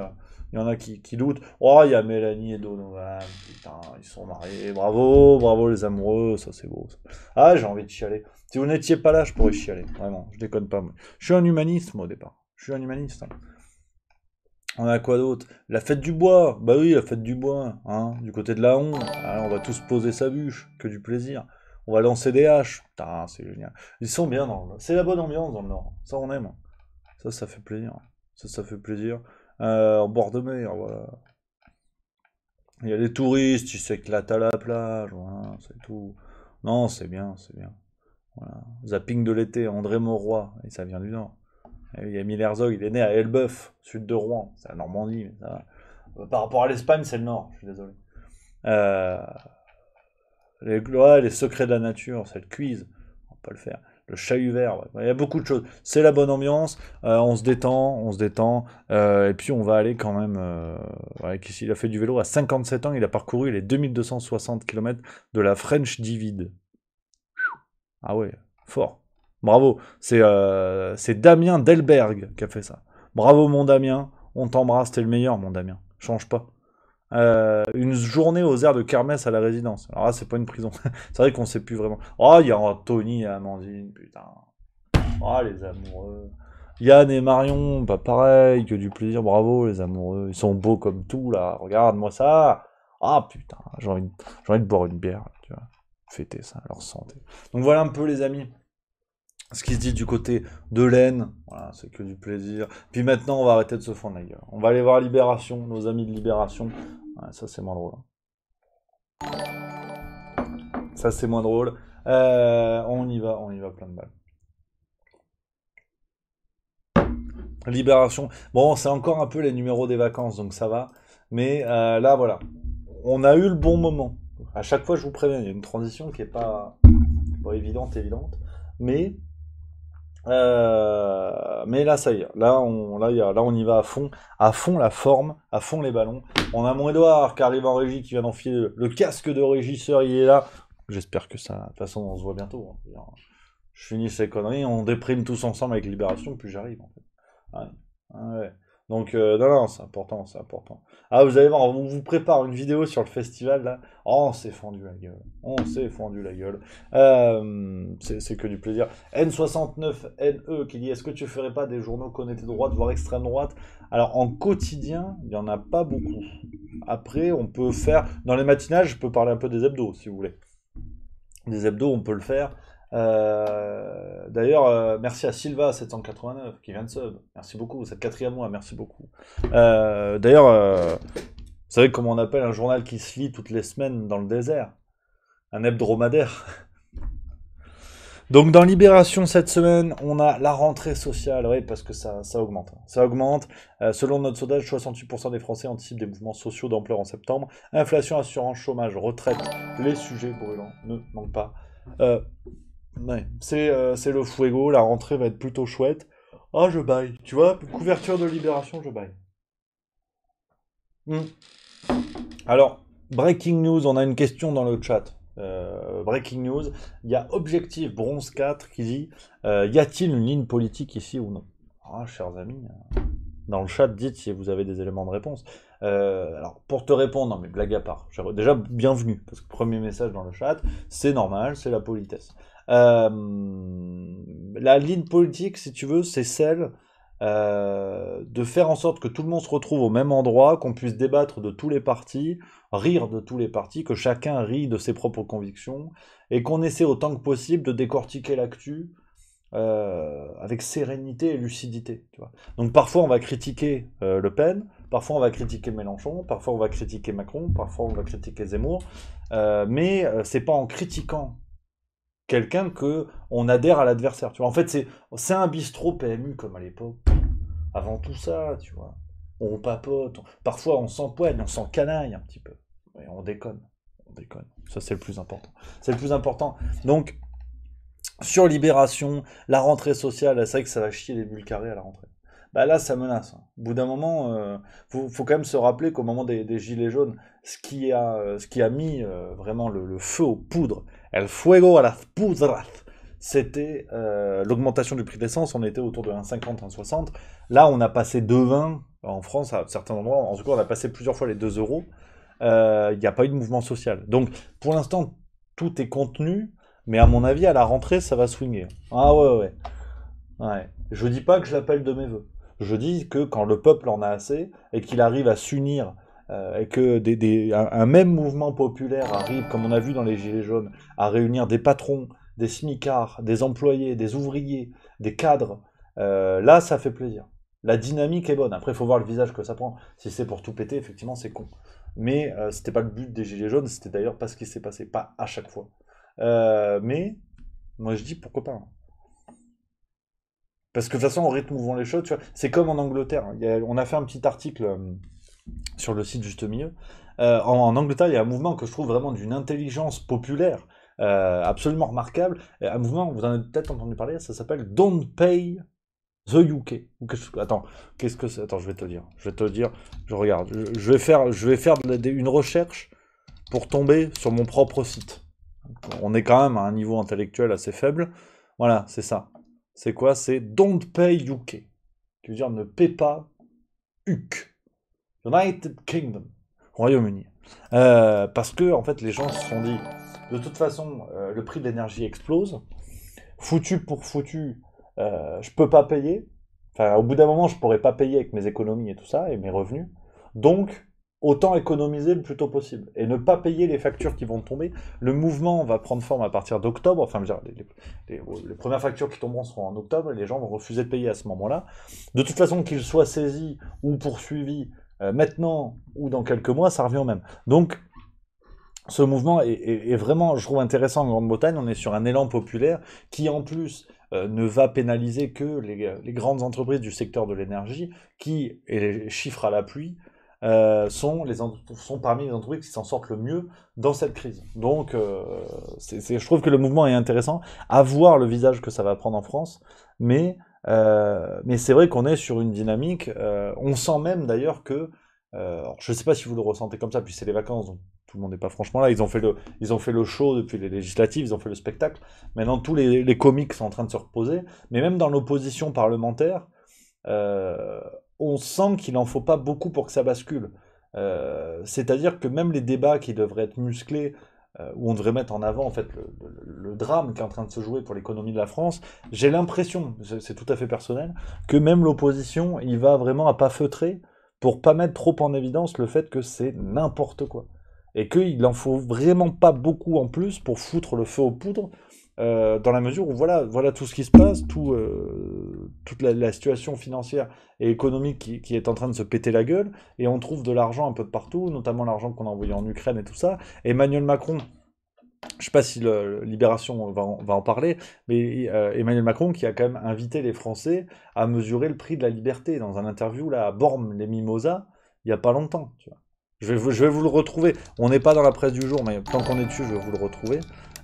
il y en a qui doutent. Oh, il y a Mélanie et Donovan. Putain, ils sont mariés. Bravo, bravo les amoureux. Ça, c'est beau. Ça. Ah, j'ai envie de chialer. Si vous n'étiez pas là, je pourrais chialer. Vraiment, je déconne pas. Moi. Je suis un humaniste, moi, au départ. Je suis un humaniste. Hein. On a quoi d'autre? La fête du bois. Bah oui, la fête du bois. Hein, du côté de la Honde. Ah, on va tous poser sa bûche. Que du plaisir. On va lancer des haches. Putain, c'est génial. Ils sont bien dans le Nord. C'est la bonne ambiance dans le Nord. Ça, on aime. Ça fait plaisir. Ça fait plaisir. En bord de mer, voilà. Il y a les touristes, ils s'éclatent à la plage. Voilà, c'est tout. Non, c'est bien, c'est bien. Voilà. Zapping de l'été, André Mauroy. Et ça vient du Nord. Et il y a Emile Herzog, il est né à Elbeuf, sud de Rouen. C'est la Normandie. Mais ça... Par rapport à l'Espagne, c'est le Nord. Je suis désolé. Euh, les secrets de la nature, c'est le quiz. On va pas le faire. Le chahut vert, ouais. Il y a beaucoup de choses. C'est la bonne ambiance, on se détend, et puis on va aller quand même... ouais, il a fait du vélo à 57 ans, il a parcouru les 2260 km de la French Divide. Ah ouais, fort. Bravo. C'est Damien Delberg qui a fait ça. Bravo mon Damien, on t'embrasse, t'es le meilleur mon Damien. Change pas. Une journée aux airs de kermesse à la résidence. Alors là, c'est pas une prison. C'est vrai qu'on sait plus vraiment. Oh, il y a Anthony et Amandine, putain. Oh, les amoureux. Yann et Marion, bah pareil, que du plaisir, bravo les amoureux. Ils sont beaux comme tout là. Regarde-moi ça. Ah putain, j'ai envie de boire une bière, tu vois. Fêter ça, leur santé. Donc voilà un peu les amis. Ce qui se dit du côté de l'Aisne, voilà, c'est que du plaisir. Puis maintenant, on va arrêter de se fendre la gueule. On va aller voir Libération, nos amis de Libération. Ouais, ça, c'est moins drôle. Ça, c'est moins drôle. On y va plein de balles. Libération. Bon, c'est encore un peu les numéros des vacances, donc ça va. Mais là, voilà. On a eu le bon moment. À chaque fois, je vous préviens, il y a une transition qui est pas évidente. Mais là, ça y est. Là, on y va à fond la forme, à fond les ballons. On a mon Edouard qui arrive en régie, qui vient d'enfiler le casque de régisseur. Il est là. J'espère que ça. De toute façon, on se voit bientôt. Hein. Je finis ces conneries, on déprime tous ensemble avec Libération, puis j'arrive. En fait. Ouais. Ouais. Donc, non, c'est important, c'est important. Ah, vous allez voir, on vous prépare une vidéo sur le festival, là. Oh, on s'est fendu la gueule. On s'est fendu la gueule. C'est que du plaisir. N69NE qui dit, est-ce que tu ferais pas des journaux connectés droite, voire extrême droite? Alors, en quotidien, il n'y en a pas beaucoup. Après, on peut faire... Dans les matinales, je peux parler un peu des hebdos, si vous voulez. Des hebdos, on peut le faire. D'ailleurs, merci à Silva789 qui vient de sub. Merci beaucoup, c'est le 4e mois, merci beaucoup. D'ailleurs, vous savez comment on appelle un journal qui se lit toutes les semaines dans le désert? Un hebdomadaire. Donc dans Libération cette semaine, on a la rentrée sociale, oui, parce que ça augmente. Ça augmente. Selon notre sondage, 68% des Français anticipent des mouvements sociaux d'ampleur en septembre. Inflation, assurance, chômage, retraite, les sujets brûlants ne manquent pas. Ouais, c'est le fuego, la rentrée va être plutôt chouette. Ah, je baille. Tu vois, couverture de Libération, je baille. Hmm. Alors, breaking news, on a une question dans le chat. Breaking news, il y a Objectif Bronze 4 qui dit y a-t-il une ligne politique ici ou non? Ah, chers amis, dans le chat, dites si vous avez des éléments de réponse. Alors, pour te répondre, non mais blague à part, déjà bienvenue, parce que premier message dans le chat, c'est normal, c'est la politesse. La ligne politique, si tu veux, c'est celle de faire en sorte que tout le monde se retrouve au même endroit, qu'on puisse débattre de tous les partis, rire de tous les partis, que chacun rit de ses propres convictions, et qu'on essaie autant que possible de décortiquer l'actu avec sérénité et lucidité. Tu vois. Donc parfois on va critiquer Le Pen, parfois on va critiquer Mélenchon, parfois on va critiquer Macron, parfois on va critiquer Zemmour, mais c'est pas en critiquant quelqu'un que on adhère à l'adversaire. Tu vois. En fait, c'est un bistrot PMU comme à l'époque. Avant tout ça, tu vois. On papote, parfois on s'empoigne, on s'encanaille un petit peu. Et on déconne. On déconne. Ça, c'est le plus important. C'est le plus important. Donc, sur Libération, la rentrée sociale, c'est vrai que ça va chier les bulles carrées à la rentrée. Bah là, ça menace. Hein. Au bout d'un moment, faut quand même se rappeler qu'au moment des Gilets jaunes, ce qui a mis vraiment le feu aux poudres, el fuego a las pudras, c'était l'augmentation du prix de l'essence. On était autour de 1,50, 1,60. Là, on a passé 2,20 en France, à certains endroits. En tout cas, on a passé plusieurs fois les 2 euros. Il n'y a pas eu de mouvement social. Donc, pour l'instant, tout est contenu. Mais à mon avis, à la rentrée, ça va swinger. Ah ouais. Ouais. Je dis pas que je l'appelle de mes voeux. Je dis que quand le peuple en a assez et qu'il arrive à s'unir et que un même mouvement populaire arrive, comme on a vu dans les Gilets jaunes, à réunir des patrons, des smicards, des employés, des ouvriers, des cadres, là, ça fait plaisir. La dynamique est bonne. Après, il faut voir le visage que ça prend. Si c'est pour tout péter, effectivement, c'est con. Mais c'était pas le but des Gilets jaunes, c'était d'ailleurs pas ce qui s'est passé, pas à chaque fois. Mais moi je dis pourquoi pas. Hein. Parce que de toute façon, en rythme mouvant les choses, tu vois, c'est comme en Angleterre. Hein. On a fait un petit article sur le site Juste Milieu. en Angleterre, il y a un mouvement que je trouve vraiment d'une intelligence populaire absolument remarquable. Un mouvement, vous en avez peut-être entendu parler, ça s'appelle Don't Pay The UK. Attends, qu'est-ce que c'est? Attends, je vais te dire. Je regarde. Je vais faire une recherche pour tomber sur mon propre site. On est quand même à un niveau intellectuel assez faible. Voilà, c'est ça. C'est quoi? C'est Don't Pay UK. Qui veut dire ne paie pas UK. United Kingdom. Royaume-Uni. Parce que, en fait, les gens se sont dit, de toute façon, le prix de l'énergie explose. Foutu pour foutu, je peux pas payer. Enfin, au bout d'un moment, je pourrais pas payer avec mes économies et tout ça, et mes revenus. Donc, autant économiser le plus tôt possible. Et ne pas payer les factures qui vont tomber. Le mouvement va prendre forme à partir d'octobre. Enfin, je veux dire, les premières factures qui tomberont seront en octobre, et les gens vont refuser de payer à ce moment-là. De toute façon, qu'ils soient saisis ou poursuivis maintenant ou dans quelques mois, ça revient au même. Donc, ce mouvement est vraiment, je trouve, intéressant en Grande-Bretagne. On est sur un élan populaire qui, en plus, ne va pénaliser que les grandes entreprises du secteur de l'énergie qui, et les chiffres à l'appui, sont parmi les entreprises qui s'en sortent le mieux dans cette crise. Donc, je trouve que le mouvement est intéressant. À voir le visage que ça va prendre en France, mais c'est vrai qu'on est sur une dynamique. On sent même d'ailleurs que, alors, je ne sais pas si vous le ressentez comme ça, puis c'est les vacances, donc tout le monde n'est pas franchement là. Ils ont fait le show depuis les législatives, ils ont fait le spectacle. Maintenant, tous les comiques sont en train de se reposer. Mais même dans l'opposition parlementaire, euh, on sent qu'il n'en faut pas beaucoup pour que ça bascule. C'est-à-dire que même les débats qui devraient être musclés, où on devrait mettre en avant en fait le drame qui est en train de se jouer pour l'économie de la France, j'ai l'impression, c'est tout à fait personnel, que même l'opposition, il va vraiment à pas feutrer pour pas mettre trop en évidence le fait que c'est n'importe quoi. Et qu'il en faut vraiment pas beaucoup en plus pour foutre le feu aux poudres, dans la mesure où voilà tout ce qui se passe, toute la situation financière et économique qui est en train de se péter la gueule, et on trouve de l'argent un peu de partout, notamment l'argent qu'on a envoyé en Ukraine et tout ça. Emmanuel Macron, je sais pas si Libération va en parler, mais Emmanuel Macron qui a quand même invité les Français à mesurer le prix de la liberté dans un interview là, à Bormes-les-Mimosas, il y a pas longtemps. Tu vois. Je vais vous le retrouver. On n'est pas dans la presse du jour, mais tant qu'on est dessus, je vais vous le retrouver.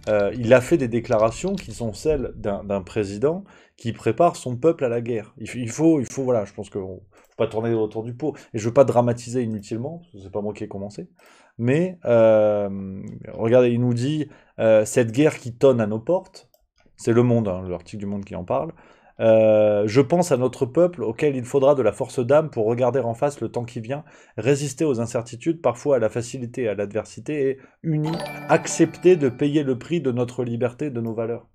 Il a fait des déclarations qui sont celles d'un président qui prépare son peuple à la guerre. Voilà, je pense qu'il ne faut pas tourner autour du pot. Et je ne veux pas dramatiser inutilement, parce que c'est pas moi qui ai commencé. Mais regardez, il nous dit cette guerre qui tonne à nos portes, c'est Le Monde, hein, l'article du Monde qui en parle. Je pense à notre peuple auquel il faudra de la force d'âme pour regarder en face le temps qui vient, résister aux incertitudes, parfois à la facilité et à l'adversité, et unis, accepter de payer le prix de notre liberté, de nos valeurs.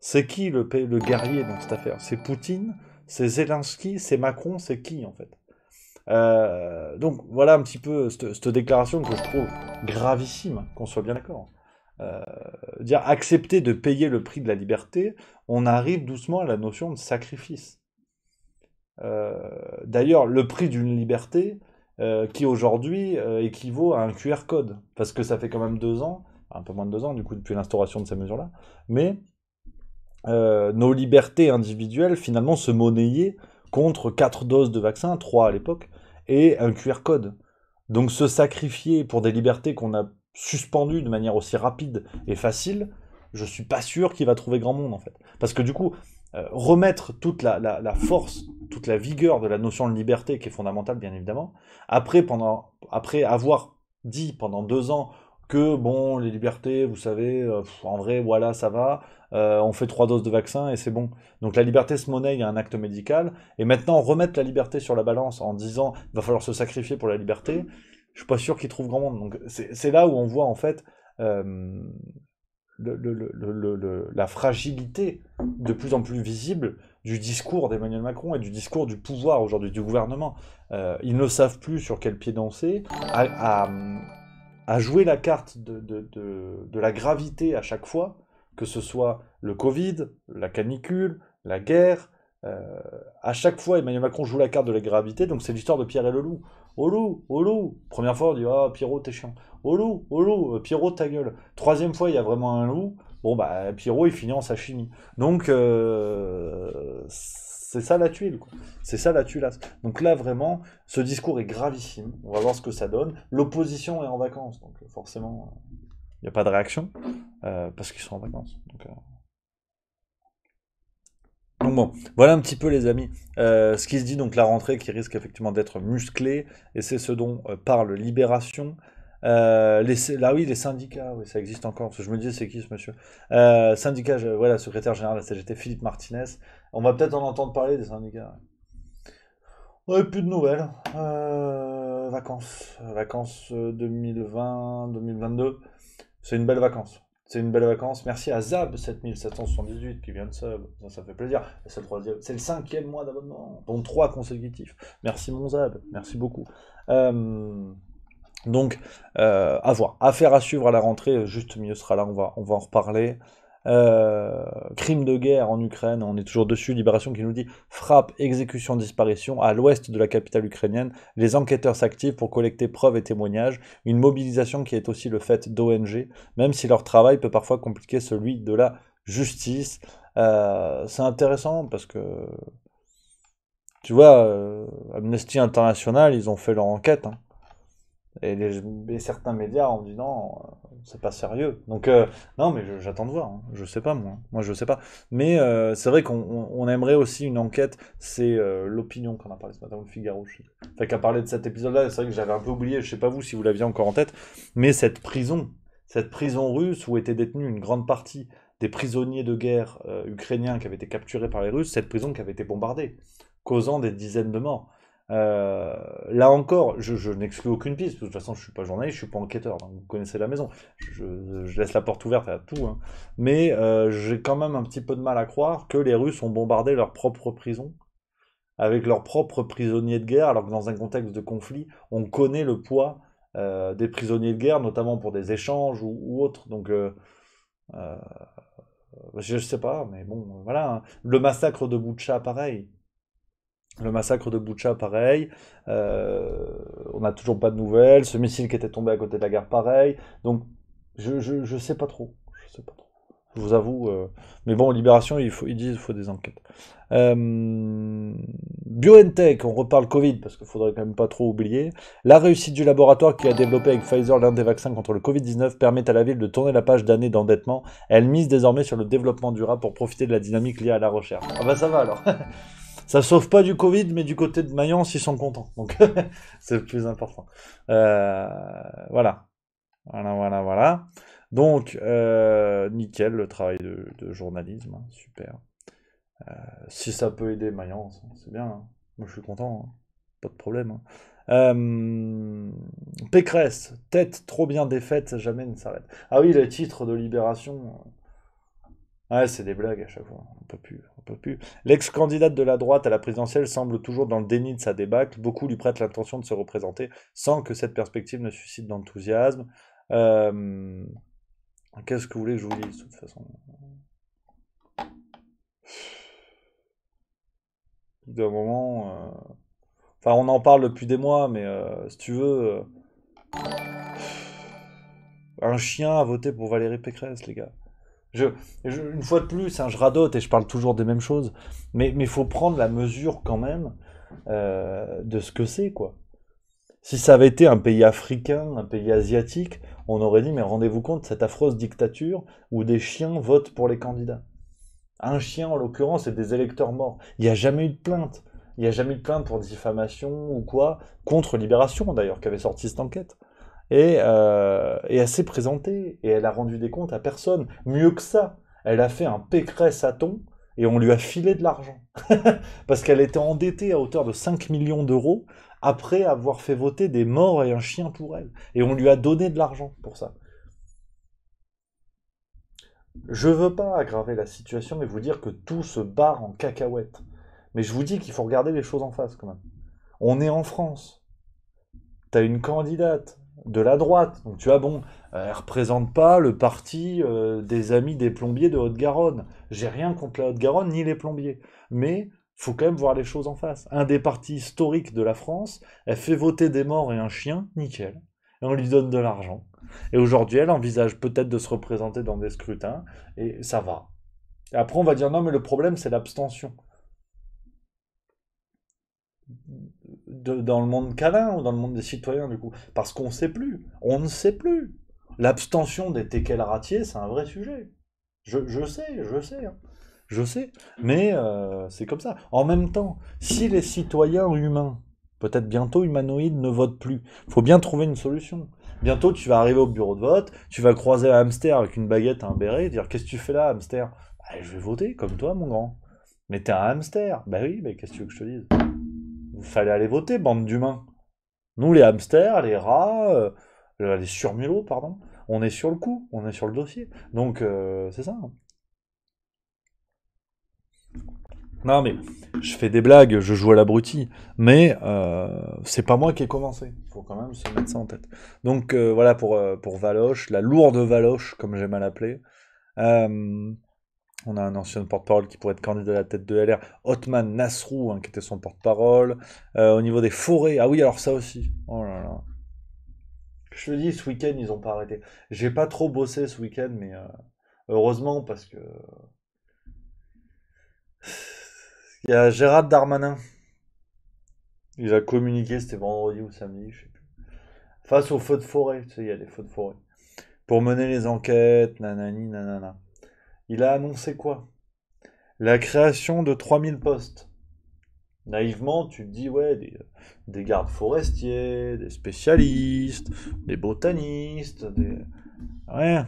C'est qui le guerrier dans cette affaire? C'est Poutine? C'est Zelensky? C'est Macron? C'est qui en fait? Donc voilà un petit peu cette déclaration que je trouve gravissime, qu'on soit bien d'accord. Euh, Dire accepter de payer le prix de la liberté, on arrive doucement à la notion de sacrifice. Euh, D'ailleurs, le prix d'une liberté qui aujourd'hui équivaut à un QR code, parce que ça fait quand même 2 ans, un peu moins de 2 ans du coup depuis l'instauration de ces mesures-là, mais nos libertés individuelles finalement se monnayaient contre 4 doses de vaccin, 3 à l'époque, et un QR code. Donc se sacrifier pour des libertés qu'on a suspendues de manière aussi rapide et facile, je suis pas sûr qu'il va trouver grand monde en fait. Parce que du coup, remettre toute la force, toute la vigueur de la notion de liberté qui est fondamentale bien évidemment, après avoir dit pendant 2 ans que bon, les libertés, vous savez, en vrai, voilà, ça va, on fait 3 doses de vaccin et c'est bon. Donc la liberté se monnaie, il y a un acte médical, et maintenant remettre la liberté sur la balance en disant il va falloir se sacrifier pour la liberté, je suis pas sûr qu'ils trouvent grand monde. Donc c'est là où on voit en fait euh, la fragilité de plus en plus visible du discours d'Emmanuel Macron et du discours du pouvoir aujourd'hui, du gouvernement. Ils ne savent plus sur quel pied danser, à jouer la carte de la gravité à chaque fois, que ce soit le Covid, la canicule, la guerre. euh, à chaque fois, Emmanuel Macron joue la carte de la gravité, donc c'est l'histoire de Pierre et le loup. Au loup. Première fois, on dit ah, Pierrot, t'es chiant. Au loup, Pierrot, ta gueule. Troisième fois, il y a vraiment un loup. Bon, bah, Pierrot, il finit en sashimi. Donc, c'est ça la tuile, quoi. C'est ça la tuilasse. Donc là, vraiment, ce discours est gravissime. On va voir ce que ça donne. L'opposition est en vacances, donc forcément, il n'y a pas de réaction, parce qu'ils sont en vacances. Donc bon, voilà un petit peu les amis, ce qui se dit, donc la rentrée qui risque effectivement d'être musclée, et c'est ce dont parle Libération. Là oui, les syndicats, oui, ça existe encore, parce que je me disais c'est qui ce monsieur, syndicat, voilà, secrétaire général de la CGT, Philippe Martinez. On va peut-être en entendre parler des syndicats. Ouais, plus de nouvelles. Vacances 2020-2022. C'est une belle vacance. C'est une belle vacance. Merci à Zab 7778 qui vient de sub. Ça fait plaisir. C'est le 5e mois d'abonnement, dont 3 consécutifs. Merci mon Zab. Merci beaucoup. Donc, à voir. Affaire à suivre à la rentrée. Juste milieu sera là. On va en reparler. Crime de guerre en Ukraine, on est toujours dessus. Libération qui nous dit frappe, exécution, disparition à l'ouest de la capitale ukrainienne. Les enquêteurs s'activent pour collecter preuves et témoignages. Une mobilisation qui est aussi le fait d'ONG, même si leur travail peut parfois compliquer celui de la justice. C'est intéressant parce que tu vois, Amnesty International, ils ont fait leur enquête, hein. Et certains médias ont dit non, c'est pas sérieux. Donc, non, mais j'attends de voir, hein. Je sais pas, moi. Moi, je sais pas. Mais c'est vrai qu'on aimerait aussi une enquête. C'est l'opinion qu'on a parlé ce matin, ou le Figaro. Fait qu'à parler de cet épisode-là, c'est vrai que j'avais un peu oublié, je sais pas vous si vous l'aviez encore en tête, mais cette prison russe où était détenue une grande partie des prisonniers de guerre ukrainiens qui avaient été capturés par les Russes, cette prison qui avait été bombardée, causant des dizaines de morts. Là encore, je n'exclus aucune piste, parce que de toute façon je suis pas journaliste, je suis pas enquêteur, donc vous connaissez la maison, je laisse la porte ouverte à tout, hein. Mais j'ai quand même un petit peu de mal à croire que les Russes ont bombardé leur propre prison, avec leurs propres prisonniers de guerre, alors que dans un contexte de conflit, on connaît le poids des prisonniers de guerre, notamment pour des échanges ou autres, donc je sais pas, mais bon, voilà, hein. Le massacre de Boutcha, pareil. Le massacre de Boutcha, pareil. On n'a toujours pas de nouvelles. Ce missile qui était tombé à côté de la gare, pareil. Donc, je sais pas trop. Je sais pas trop. Je vous avoue. Mais bon, Libération, ils disent qu'il faut des enquêtes. BioNTech, on reparle Covid, parce qu'il faudrait quand même pas trop oublier. La réussite du laboratoire qui a développé avec Pfizer l'un des vaccins contre le Covid-19 permet à la ville de tourner la page d'années d'endettement. Elle mise désormais sur le développement durable pour profiter de la dynamique liée à la recherche. Ah bah ça va alors. Ça sauve pas du Covid, mais du côté de Mayence, ils sont contents. Donc, c'est le plus important. Voilà. Voilà. Donc, nickel, le travail de journalisme. Hein, super. Si ça peut aider Mayence, hein, c'est bien. Hein. Moi, je suis content. Hein. Pas de problème. Hein. Pécresse, tête trop bien défaite, jamais ne s'arrête. Ah oui, le titre de Libération. Ouais, c'est des blagues à chaque fois. On peut plus, on peut plus. L'ex-candidate de la droite à la présidentielle semble toujours dans le déni de sa débâcle. Beaucoup lui prêtent l'intention de se représenter sans que cette perspective ne suscite d'enthousiasme. Euh, Qu'est-ce que vous voulez que je vous dise, de toute façon? D'un moment. Enfin, on en parle depuis des mois, mais si tu veux. Un chien a voté pour Valérie Pécresse, les gars. Je, une fois de plus, hein, je radote et je parle toujours des mêmes choses, mais il faut prendre la mesure quand même de ce que c'est, quoi. Si ça avait été un pays africain, un pays asiatique, on aurait dit, mais rendez-vous compte, cette affreuse dictature où des chiens votent pour les candidats. Un chien, en l'occurrence, c'est des électeurs morts. Il n'y a jamais eu de plainte. Il n'y a jamais eu de plainte pour diffamation ou quoi, contre Libération d'ailleurs, qui avait sorti cette enquête. Et elle s'est présentée, et elle a rendu des comptes à personne. Mieux que ça, elle a fait un Pécresse à ton, et on lui a filé de l'argent. Parce qu'elle était endettée à hauteur de 5 millions d'euros, après avoir fait voter des morts et un chien pour elle. Et on lui a donné de l'argent pour ça. Je veux pas aggraver la situation et vous dire que tout se barre en cacahuète. Mais je vous dis qu'il faut regarder les choses en face quand même. On est en France. T'as une candidate de la droite. Donc tu vois, bon, elle représente pas le parti des amis des plombiers de Haute-Garonne. J'ai rien contre la Haute-Garonne ni les plombiers. Mais faut quand même voir les choses en face. Un des partis historiques de la France, elle fait voter des morts et un chien, nickel. Et on lui donne de l'argent. Et aujourd'hui, elle envisage peut-être de se représenter dans des scrutins, et ça va. Et après, on va dire non, mais le problème, c'est l'abstention. dans le monde câlin ou dans le monde des citoyens, du coup? Parce qu'on sait plus. On ne sait plus. L'abstention des teckels ratiers, c'est un vrai sujet. Je sais, hein. Je sais. Mais c'est comme ça. En même temps, si les citoyens humains, peut-être bientôt humanoïdes, ne votent plus, faut bien trouver une solution. Bientôt, tu vas arriver au bureau de vote, tu vas croiser un hamster avec une baguette, un béret, et dire qu'est-ce que tu fais là, hamster? Bah, je vais voter comme toi, mon grand. Mais t'es un hamster. Bah oui, mais qu'est-ce que tu veux que je te dise? Il fallait aller voter, bande d'humains. Nous, les hamsters, les rats, les surmulots, pardon, on est sur le coup, on est sur le dossier. Donc, c'est ça, hein. Non, mais je fais des blagues, je joue à l'abruti, mais c'est pas moi qui ai commencé. Faut quand même se mettre ça en tête. Donc, voilà pour Valoche, la lourde Valoche, comme j'aime à l'appeler. Euh, On a un ancien porte-parole qui pourrait être candidat à la tête de LR, Othman Nasrou, hein, qui était son porte-parole. Au niveau des forêts, ah oui, alors ça aussi. Oh là là. Je te dis, ce week-end, ils ont pas arrêté. J'ai pas trop bossé ce week-end, mais heureusement, parce que il y a Gérald Darmanin. Il a communiqué, c'était vendredi ou samedi, je sais plus. Face aux feux de forêt, tu sais, il y a des feux de forêt. Pour mener les enquêtes, nanani, nanana. Il a annoncé quoi? La création de 3000 postes. Naïvement, tu te dis, ouais, des gardes forestiers, des spécialistes, des botanistes, des... Ouais.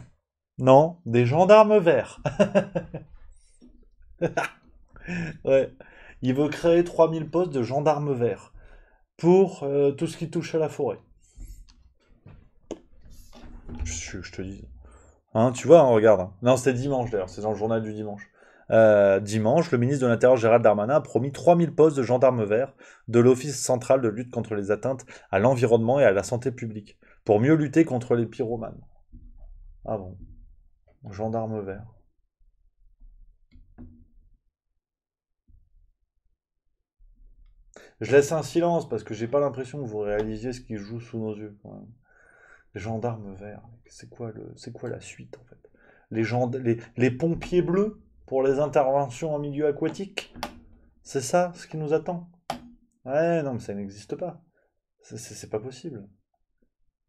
Non, des gendarmes verts. Ouais. Il veut créer 3000 postes de gendarmes verts pour tout ce qui touche à la forêt. Je te dis. Hein, tu vois, hein, regarde, hein. Non, c'était dimanche d'ailleurs, c'est dans le journal du dimanche. Dimanche, le ministre de l'Intérieur Gérald Darmanin a promis 3000 postes de gendarmes verts de l'Office central de lutte contre les atteintes à l'environnement et à la santé publique, pour mieux lutter contre les pyromanes. Ah bon, gendarmes verts. Je laisse un silence parce que j'ai pas l'impression que vous réalisiez ce qui joue sous nos yeux, quand même. Les gendarmes verts, c'est quoi la suite en fait? Les pompiers bleus pour les interventions en milieu aquatique? C'est ça ce qui nous attend? Ouais, non, mais ça n'existe pas. C'est pas possible.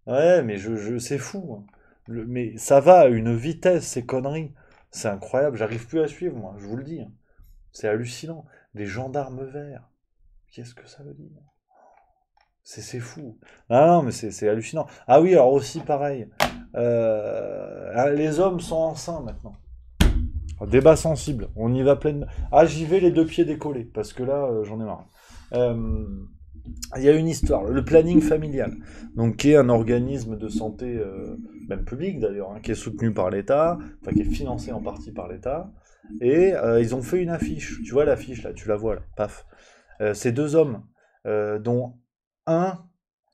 Ouais, mais c'est fou, hein. Mais ça va à une vitesse, ces conneries. C'est incroyable, j'arrive plus à suivre, moi, je vous le dis, hein. C'est hallucinant. Les gendarmes verts, qu'est-ce que ça veut dire? C'est fou. Ah non, mais c'est hallucinant. Ah oui, alors aussi pareil. Les hommes sont enceints maintenant. Débat sensible. On y va pleinement. Ah, j'y vais les deux pieds décollés, parce que là, j'en ai marre. Euh, Il y a une histoire, le planning familial, donc qui est un organisme de santé, même public d'ailleurs, hein, qui est soutenu par l'État, enfin qui est financé en partie par l'État, et ils ont fait une affiche. Tu vois l'affiche là, tu la vois là, paf. C'est deux hommes, dont un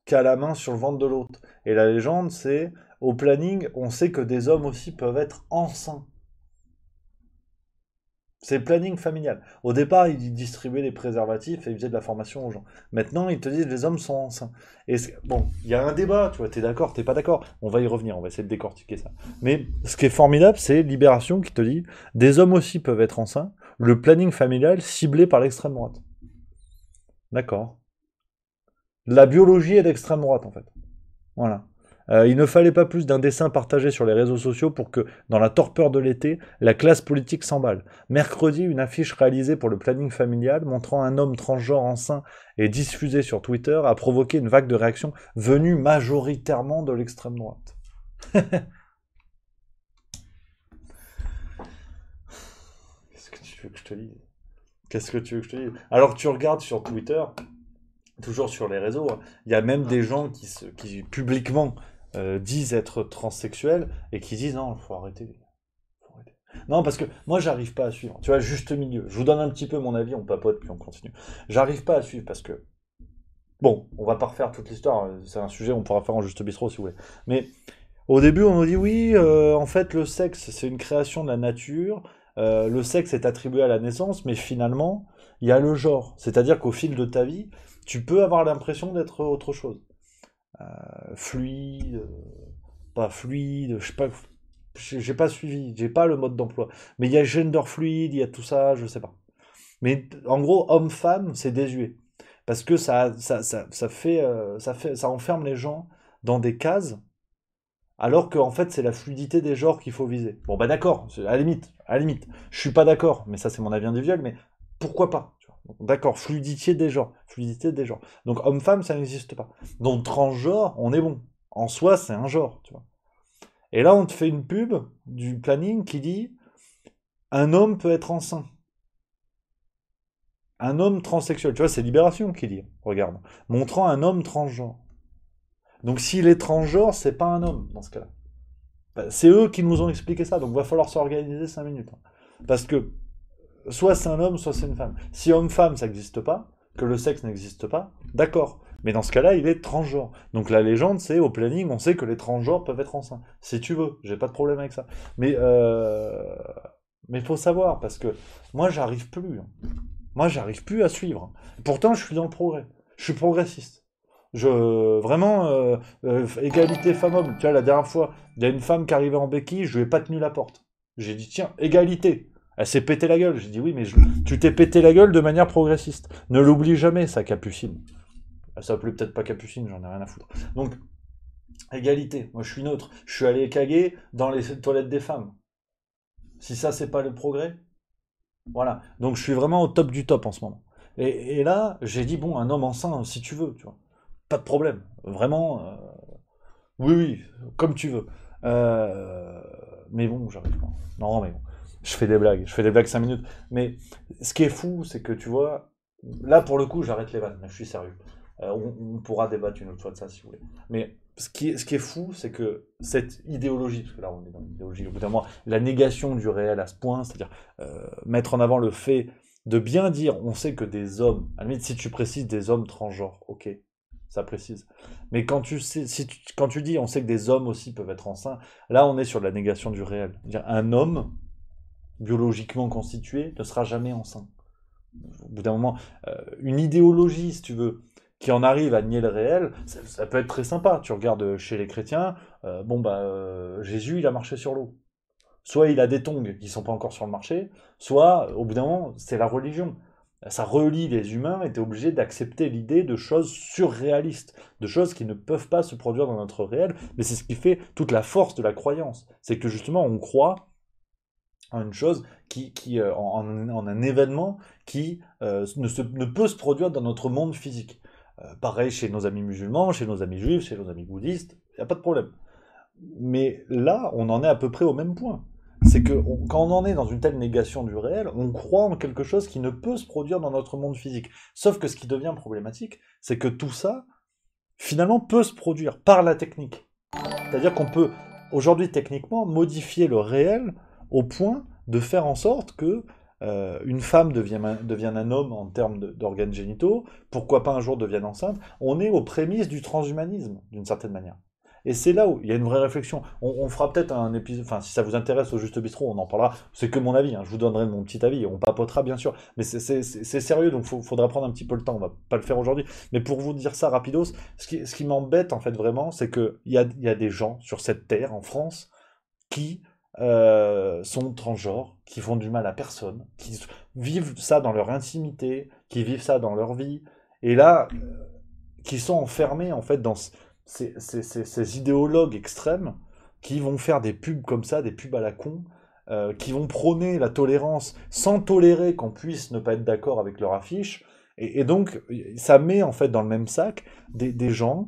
qui a la main sur le ventre de l'autre. Et la légende, c'est au planning, on sait que des hommes aussi peuvent être enceints. C'est le planning familial. Au départ, ils distribuaient les préservatifs et ils faisaient de la formation aux gens. Maintenant, ils te disent les hommes sont enceints. Bon, il y a un débat, tu vois, t'es d'accord, t'es pas d'accord. On va y revenir, on va essayer de décortiquer ça. Mais ce qui est formidable, c'est Libération qui te dit des hommes aussi peuvent être enceints. Le planning familial ciblé par l'extrême droite. D'accord. La biologie est d'extrême droite, en fait. Voilà. Il ne fallait pas plus d'un dessin partagé sur les réseaux sociaux pour que, dans la torpeur de l'été, la classe politique s'emballe. Mercredi, une affiche réalisée pour le planning familial montrant un homme transgenre enceint et diffusée sur Twitter a provoqué une vague de réactions venue majoritairement de l'extrême droite. Qu'est-ce que tu veux que je te dise? Qu'est-ce que tu veux que je te dise? Alors que tu regardes sur Twitter, toujours sur les réseaux, hein, il y a même des gens qui publiquement disent être transsexuels et qui disent non, il faut arrêter. Faut arrêter. Non, parce que moi, j'arrive pas à suivre. Tu vois, juste milieu. Je vous donne un petit peu mon avis, on papote, puis on continue. J'arrive pas à suivre parce que, bon, on va pas refaire toute l'histoire. C'est un sujet, on pourra faire en juste bistrot si vous voulez. Mais au début, on nous dit oui, en fait, le sexe, c'est une création de la nature. Le sexe est attribué à la naissance, mais finalement, il y a le genre. C'est-à-dire qu'au fil de ta vie, tu peux avoir l'impression d'être autre chose. Fluide, pas fluide, je sais pas, j'ai pas suivi, j'ai pas le mode d'emploi. Mais il y a gender fluide, il y a tout ça, je sais pas. Mais en gros, homme-femme, c'est désuet. Parce que ça enferme les gens dans des cases, alors qu'en fait, c'est la fluidité des genres qu'il faut viser. Bon, bah d'accord, à la limite, je suis pas d'accord, mais ça, c'est mon avis individuel, mais pourquoi pas? Tu vois. Donc, d'accord, fluidité des genres. Donc, homme-femme, ça n'existe pas. Donc, transgenre, on est bon. En soi, c'est un genre, tu vois. Et là, on te fait une pub du planning qui dit un homme peut être enceint. Un homme transsexuel. Tu vois, c'est Libération qui dit, regarde, montrant un homme transgenre. Donc s'il est transgenre, c'est pas un homme dans ce cas-là. Bah, c'est eux qui nous ont expliqué ça, donc va falloir s'organiser 5 minutes. Hein. Parce que soit c'est un homme, soit c'est une femme. Si homme-femme, ça n'existe pas, que le sexe n'existe pas, d'accord. Mais dans ce cas-là, il est transgenre. Donc la légende, c'est au planning, on sait que les transgenres peuvent être enceints. Si tu veux, j'ai pas de problème avec ça. Mais faut savoir, parce que moi, j'arrive plus. Hein. Moi, j'arrive plus à suivre. Pourtant, je suis dans le progrès. Je suis progressiste. Vraiment, égalité femmes-hommes. Tu vois, la dernière fois, il y a une femme qui arrivait en béquille, je lui ai pas tenu la porte. J'ai dit, tiens, égalité. Elle s'est pété la gueule. J'ai dit, oui, mais tu t'es pété la gueule de manière progressiste. Ne l'oublie jamais, sa Capucine. Elle s'appelait peut-être pas Capucine, j'en ai rien à foutre. Donc, égalité. Moi, je suis neutre. Je suis allé caguer dans les toilettes des femmes. Si ça, c'est pas le progrès, voilà. Donc je suis vraiment au top du top en ce moment. Et là, j'ai dit, bon, un homme enceint, si tu veux, tu vois. Pas de problème. Vraiment, oui, oui, comme tu veux. Euh, mais bon, j'arrive pas. Non, mais bon. Je fais des blagues. Je fais des blagues 5 minutes. Mais ce qui est fou, c'est que tu vois, là, pour le coup, j'arrête les vannes. Je suis sérieux. On pourra débattre une autre fois de ça si vous voulez. Mais ce qui est fou, c'est que cette idéologie, parce que là on est dans l'idéologie, au bout d'un moment, la négation du réel à ce point, c'est-à-dire mettre en avant le fait de bien dire, on sait que des hommes, à la limite si tu précises des hommes transgenres, ok, ça précise. Mais quand tu sais, quand tu dis, on sait que des hommes aussi peuvent être enceints, là on est sur la négation du réel. C'est-à-dire, un homme biologiquement constitué ne sera jamais enceint. Au bout d'un moment, une idéologie, si tu veux, qui en arrive à nier le réel, ça peut être très sympa. Tu regardes chez les chrétiens, Jésus, il a marché sur l'eau. Soit il a des tongs qui sont pas encore sur le marché, soit, au bout d'un moment, c'est la religion. Ça relie les humains et tu es obligé d'accepter l'idée de choses surréalistes, de choses qui ne peuvent pas se produire dans notre réel, mais c'est ce qui fait toute la force de la croyance. C'est que justement, on croit en une chose en un événement qui ne peut se produire dans notre monde physique. Pareil chez nos amis musulmans, chez nos amis juifs, chez nos amis bouddhistes, il n'y a pas de problème. Mais là, on en est à peu près au même point. C'est que quand on en est dans une telle négation du réel, on croit en quelque chose qui ne peut se produire dans notre monde physique. Sauf que ce qui devient problématique, c'est que tout ça, finalement, peut se produire par la technique. C'est-à-dire qu'on peut, aujourd'hui, techniquement, modifier le réel au point de faire en sorte que une femme devienne un homme en termes d'organes génitaux, pourquoi pas un jour devienne enceinte. On est aux prémices du transhumanisme, d'une certaine manière. Et c'est là où il y a une vraie réflexion. On fera peut-être un épisode, enfin si ça vous intéresse au Juste Bistrot, on en parlera. C'est que mon avis, hein, je vous donnerai mon petit avis, on papotera bien sûr. Mais c'est sérieux, donc faudra prendre un petit peu le temps, on va pas le faire aujourd'hui. Mais pour vous dire ça rapidos, ce qui m'embête en fait vraiment, c'est qu'il y a des gens sur cette terre, en France, qui sont transgenres, qui font du mal à personne, qui vivent ça dans leur intimité, qui vivent ça dans leur vie, et là, qui sont enfermés en fait dans ces idéologues extrêmes qui vont faire des pubs comme ça, des pubs à la con, qui vont prôner la tolérance sans tolérer qu'on puisse ne pas être d'accord avec leur affiche. Et donc, ça met en fait dans le même sac des gens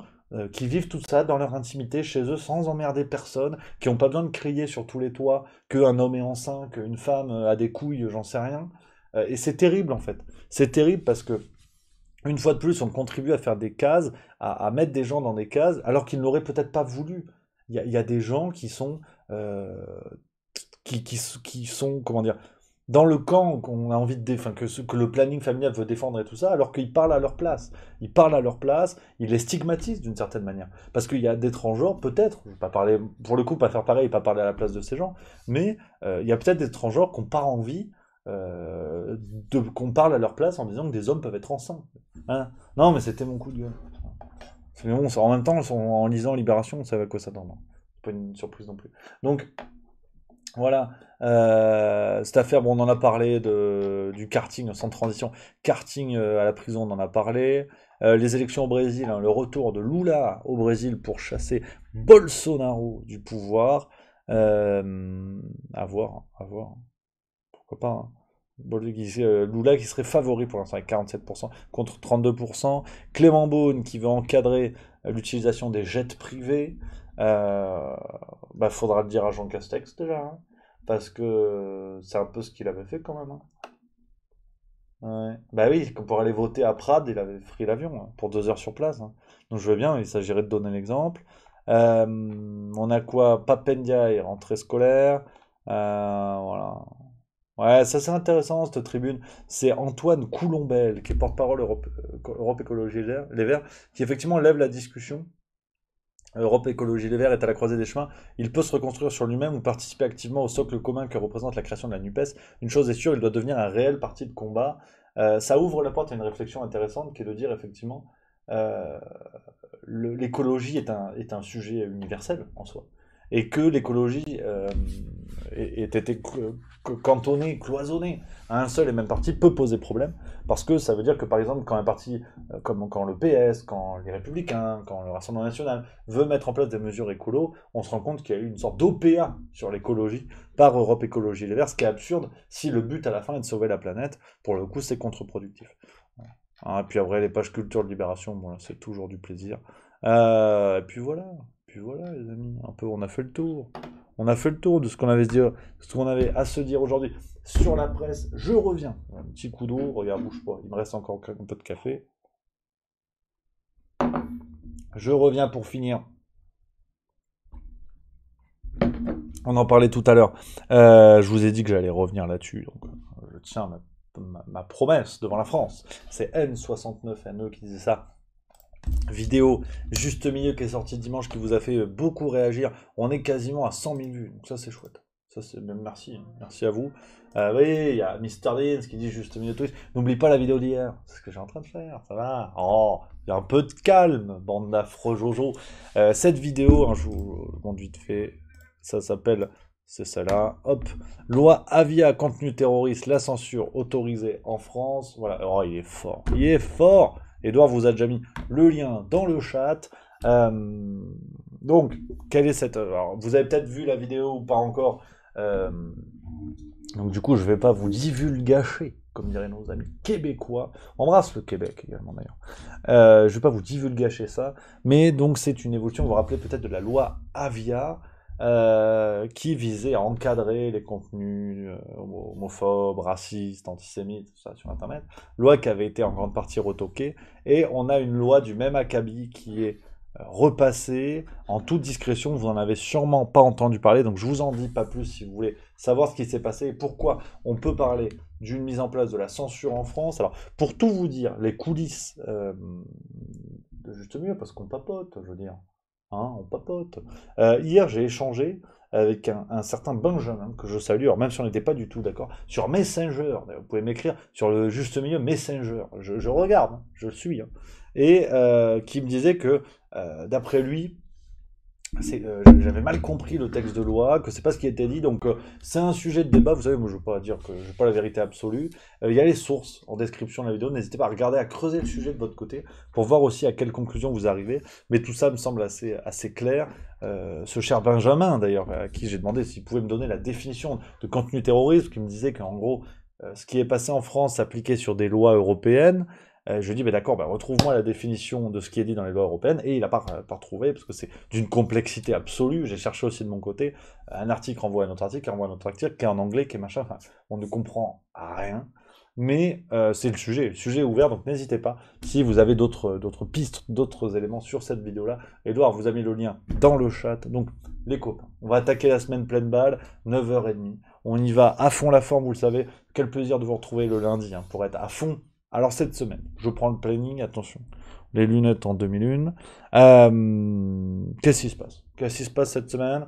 qui vivent tout ça dans leur intimité chez eux sans emmerder personne, qui n'ont pas besoin de crier sur tous les toits qu'un homme est enceint, qu'une femme a des couilles, j'en sais rien. Et c'est terrible en fait. C'est terrible parce que une fois de plus, on contribue à faire des cases, à mettre des gens dans des cases, alors qu'ils n'auraient peut-être pas voulu. Il y a des gens qui sont, qui sont, comment dire, dans le camp qu'on a envie de défendre, que le planning familial veut défendre et tout ça, alors qu'ils parlent à leur place. Ils parlent à leur place, ils les stigmatisent d'une certaine manière. Parce qu'il y a des transgenres, peut-être, je ne vais pas parler, pour le coup, pas faire pareil, pas parler à la place de ces gens, mais il y a peut-être des transgenres qui n'ont pas envie qu'on parle à leur place en disant que des hommes peuvent être enceints. Hein. Non, mais c'était mon coup de gueule. Mais bon, en même temps, en lisant Libération, on savait à quoi s'attendre. C'est pas une surprise non plus. Donc, voilà. Cette affaire, bon, on en a parlé du karting sans transition. Karting à la prison, on en a parlé. Les élections au Brésil, hein, le retour de Lula au Brésil pour chasser Bolsonaro du pouvoir. À voir, à voir. Pourquoi pas, hein. Lula qui serait favori pour l'instant avec 47% contre 32%. Clément Beaune qui veut encadrer l'utilisation des jets privés. Faudra le dire à Jean Castex déjà, hein, parce que c'est un peu ce qu'il avait fait quand même, hein. Ouais. Bah oui, pour aller voter à Prades, il avait pris l'avion, hein, pour 2 heures sur place, hein. Donc je veux bien, il s'agirait de donner l'exemple. On a quoi? Papendiaï, rentrée scolaire. Voilà. Ouais, ça c'est intéressant cette tribune. C'est Antoine Coulombelle, qui est porte-parole Europe Écologie Les Verts, qui effectivement lève la discussion. Europe Écologie Les Verts est à la croisée des chemins. Il peut se reconstruire sur lui-même ou participer activement au socle commun que représente la création de la NUPES. Une chose est sûre, il doit devenir un réel parti de combat. Ça ouvre la porte à une réflexion intéressante qui est de dire effectivement euh, l'écologie est un sujet universel en soi. Et que l'écologie ait été cantonnée, cloisonnée à un seul et même parti peut poser problème. Parce que ça veut dire que par exemple, quand un parti comme quand le PS, quand les Républicains, quand le Rassemblement National veut mettre en place des mesures écolo, on se rend compte qu'il y a eu une sorte d'OPA sur l'écologie par Europe Écologie Les Verts, ce qui est absurde si le but à la fin est de sauver la planète. Pour le coup, c'est contre-productif. Hein, et puis après, les pages culture de Libération, bon, là, c'est toujours du plaisir. Et puis voilà, les amis, un peu, on a fait le tour. On a fait le tour de ce qu'on avait, ce qu'on avait à se dire aujourd'hui sur la presse. Je reviens. Un petit coup d'eau, regarde, bouge pas. Il me reste encore un peu de café. Je reviens pour finir. On en parlait tout à l'heure. Je vous ai dit que j'allais revenir là-dessus. Donc, je tiens ma promesse devant la France. C'est N69NE qui disait ça. Vidéo juste milieu qui est sortie dimanche qui vous a fait beaucoup réagir. On est quasiment à 100 000 vues, donc ça c'est chouette. Ça c'est même merci, hein. Merci à vous. Oui, il y a Mr. Deans qui dit juste milieu Twitch. N'oublie pas la vidéo d'hier, c'est ce que j'ai en train de faire, ça va. Oh, il y a un peu de calme, bande d'affreux Jojo. Cette vidéo, hein, je vous montre vite fait, ça s'appelle, c'est celle-là, hop. Loi Avia, contenu terroriste, la censure autorisée en France. Voilà, oh il est fort, il est fort. Edouard vous a déjà mis le lien dans le chat. Donc, quelle est cette... Alors, vous avez peut-être vu la vidéo ou pas encore. Donc du coup, je ne vais pas vous divulgacher, comme diraient nos amis québécois. On embrasse le Québec également d'ailleurs. Je ne vais pas vous divulgacher ça. Mais donc c'est une évolution, vous vous rappelez peut-être de la loi Avia, qui visait à encadrer les contenus homophobes, racistes, antisémites, tout ça sur Internet. Loi qui avait été en grande partie retoquée. Et on a une loi du même acabit qui est repassée en toute discrétion. Vous n'en avez sûrement pas entendu parler, donc je vous en dis pas plus si vous voulez savoir ce qui s'est passé et pourquoi on peut parler d'une mise en place de la censure en France. Alors, pour tout vous dire, les coulisses de Juste Mieux, parce qu'on papote, je veux dire. Hein, on papote. Hier, j'ai échangé avec un certain Benjamin, que je salue, alors même si on n'était pas du tout d'accord, sur Messenger. Vous pouvez m'écrire sur le Juste Milieu Messenger. Je regarde, hein, je le suis. Hein. Et qui me disait que, d'après lui, j'avais mal compris le texte de loi, que c'est pas ce qui était dit, donc c'est un sujet de débat. Vous savez, moi je veux pas dire que j'ai pas la vérité absolue. Il y a les sources en description de la vidéo. N'hésitez pas à regarder, à creuser le sujet de votre côté pour voir aussi à quelle conclusion vous arrivez. Mais tout ça me semble assez clair. Ce cher Benjamin, d'ailleurs, à qui j'ai demandé s'il pouvait me donner la définition de contenu terroriste, qui me disait qu'en gros, ce qui est passé en France s'appliquait sur des lois européennes. Je lui dis, d'accord, retrouve-moi la définition de ce qui est dit dans les lois européennes, et il n'a pas retrouvé, parce que c'est d'une complexité absolue. J'ai cherché aussi de mon côté, un article renvoie à un autre article, qui renvoie à un autre article, qui est en anglais, qui est machin, enfin, on ne comprend rien, mais c'est le sujet est ouvert, donc n'hésitez pas, si vous avez d'autres pistes, d'autres éléments sur cette vidéo-là. Edouard vous a mis le lien dans le chat, donc les copains, on va attaquer la semaine pleine balle, 9h30, on y va à fond la forme, vous le savez, quel plaisir de vous retrouver le lundi, hein, pour être à fond. Alors cette semaine, je prends le planning, attention, les lunettes en 2001. Qu'est-ce qui se passe? Qu'est-ce qui se passe cette semaine?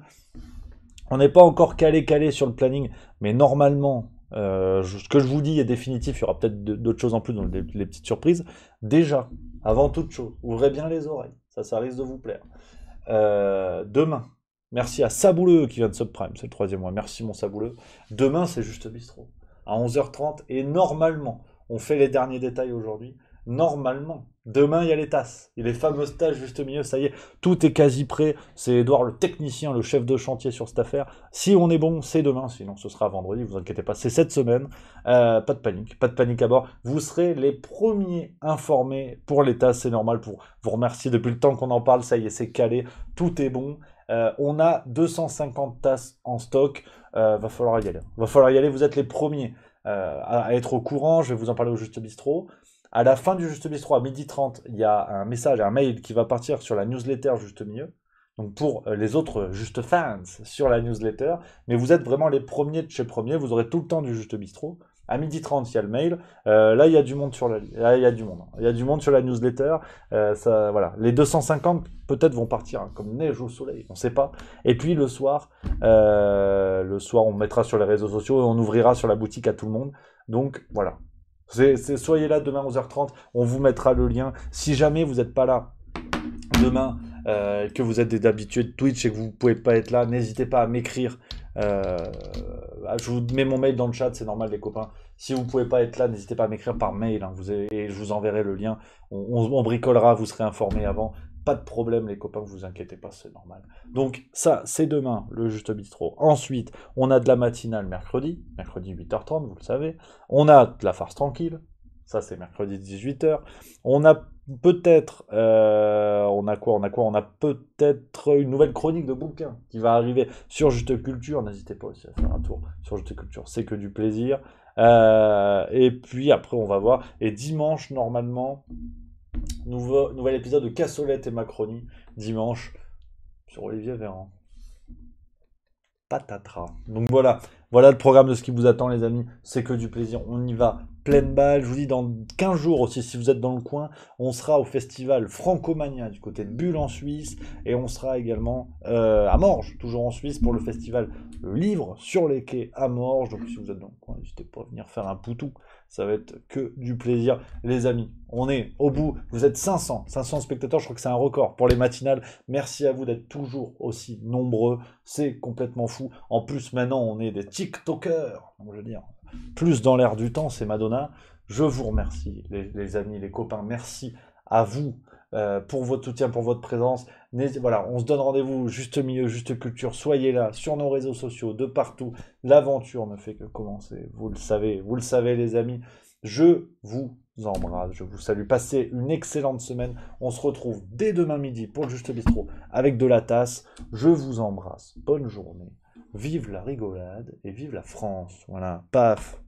On n'est pas encore calé sur le planning, mais normalement, ce que je vous dis est définitif, il y aura peut-être d'autres choses en plus, donc les petites surprises. Déjà, avant toute chose, ouvrez bien les oreilles, ça risque de vous plaire. Demain, Merci à Sabouleux qui vient de subprime, c'est le 3e mois. Merci mon Sabouleux. Demain, c'est Juste Bistrot. À 11h30. Et normalement, on fait les derniers détails aujourd'hui. Normalement, demain, il y a les tasses. Il y a les fameuses tasses juste au milieu. Ça y est, tout est quasi prêt. C'est Edouard le technicien, le chef de chantier sur cette affaire. Si on est bon, c'est demain. Sinon, ce sera vendredi. Vous inquiétez pas, c'est cette semaine. Pas de panique à bord. Vous serez les premiers informés pour les tasses. C'est normal pour vous remercier depuis le temps qu'on en parle. Ça y est, c'est calé. Tout est bon. On a 250 tasses en stock. Va falloir y aller. Va falloir y aller. Vous êtes les premiers à être au courant. Je vais vous en parler au Juste Bistrot. À la fin du Juste Bistrot, à 12h30, il y a un message, un mail qui va partir sur la newsletter Juste Milieu. Donc pour les autres Juste fans sur la newsletter. Mais vous êtes vraiment les premiers de chez premiers. Vous aurez tout le temps du Juste Bistrot. À 12h30, il y a le mail. Là, il y a du monde sur la... Là, il y a du monde. Il y a du monde sur la newsletter. Voilà. Les 250, peut-être, vont partir hein, comme neige au soleil. On ne sait pas. Et puis, le soir, on mettra sur les réseaux sociaux et on ouvrira sur la boutique à tout le monde. Donc, voilà. Soyez là demain 11h30. On vous mettra le lien. Si jamais vous n'êtes pas là demain, que vous êtes des habitués de Twitch et que vous ne pouvez pas être là, n'hésitez pas à m'écrire. Je vous mets mon mail dans le chat, c'est normal les copains. Si vous ne pouvez pas être là, n'hésitez pas à m'écrire par mail hein, et je vous enverrai le lien. On bricolera, vous serez informés avant. Pas de problème les copains, vous inquiétez pas, c'est normal. Donc ça, c'est demain, le Juste Bistrot. Ensuite, on a de la matinale mercredi 8h30, vous le savez. On a de la farce tranquille, ça c'est mercredi 18h. On a peut-être, on a peut-être une nouvelle chronique de bouquin qui va arriver sur Juste Culture. N'hésitez pas aussi à faire un tour sur Juste Culture, c'est que du plaisir. Et puis après, on va voir. Et dimanche, normalement, nouvel épisode de Cassolette et Macronie, dimanche, sur Olivier Véran. Patatras. Donc voilà le programme de ce qui vous attend les amis, c'est que du plaisir, on y va pleine balle. Je vous dis dans 15 jours aussi, si vous êtes dans le coin, on sera au festival Francomania du côté de Bulle en Suisse, et on sera également à Morges, toujours en Suisse, pour le festival Le Livre sur les quais à Morges. Donc si vous êtes dans le coin, n'hésitez pas à venir faire un poutou, ça va être que du plaisir les amis. On est au bout, vous êtes 500 spectateurs, je crois que c'est un record pour les matinales. Merci à vous d'être toujours aussi nombreux, c'est complètement fou. En plus maintenant on est des TikTokers, je veux dire, plus dans l'air du temps, c'est Madonna. Je vous remercie les amis, les copains, merci à vous pour votre soutien, pour votre présence. Voilà, on se donne rendez-vous Juste Milieu, Juste Culture, soyez là sur nos réseaux sociaux, de partout. L'aventure ne fait que commencer, vous le savez les amis. Je vous embrasse, je vous salue. Passez une excellente semaine. On se retrouve dès demain midi pour le Juste Bistrot avec de la tasse. Je vous embrasse. Bonne journée. Vive la rigolade et vive la France. Voilà, paf.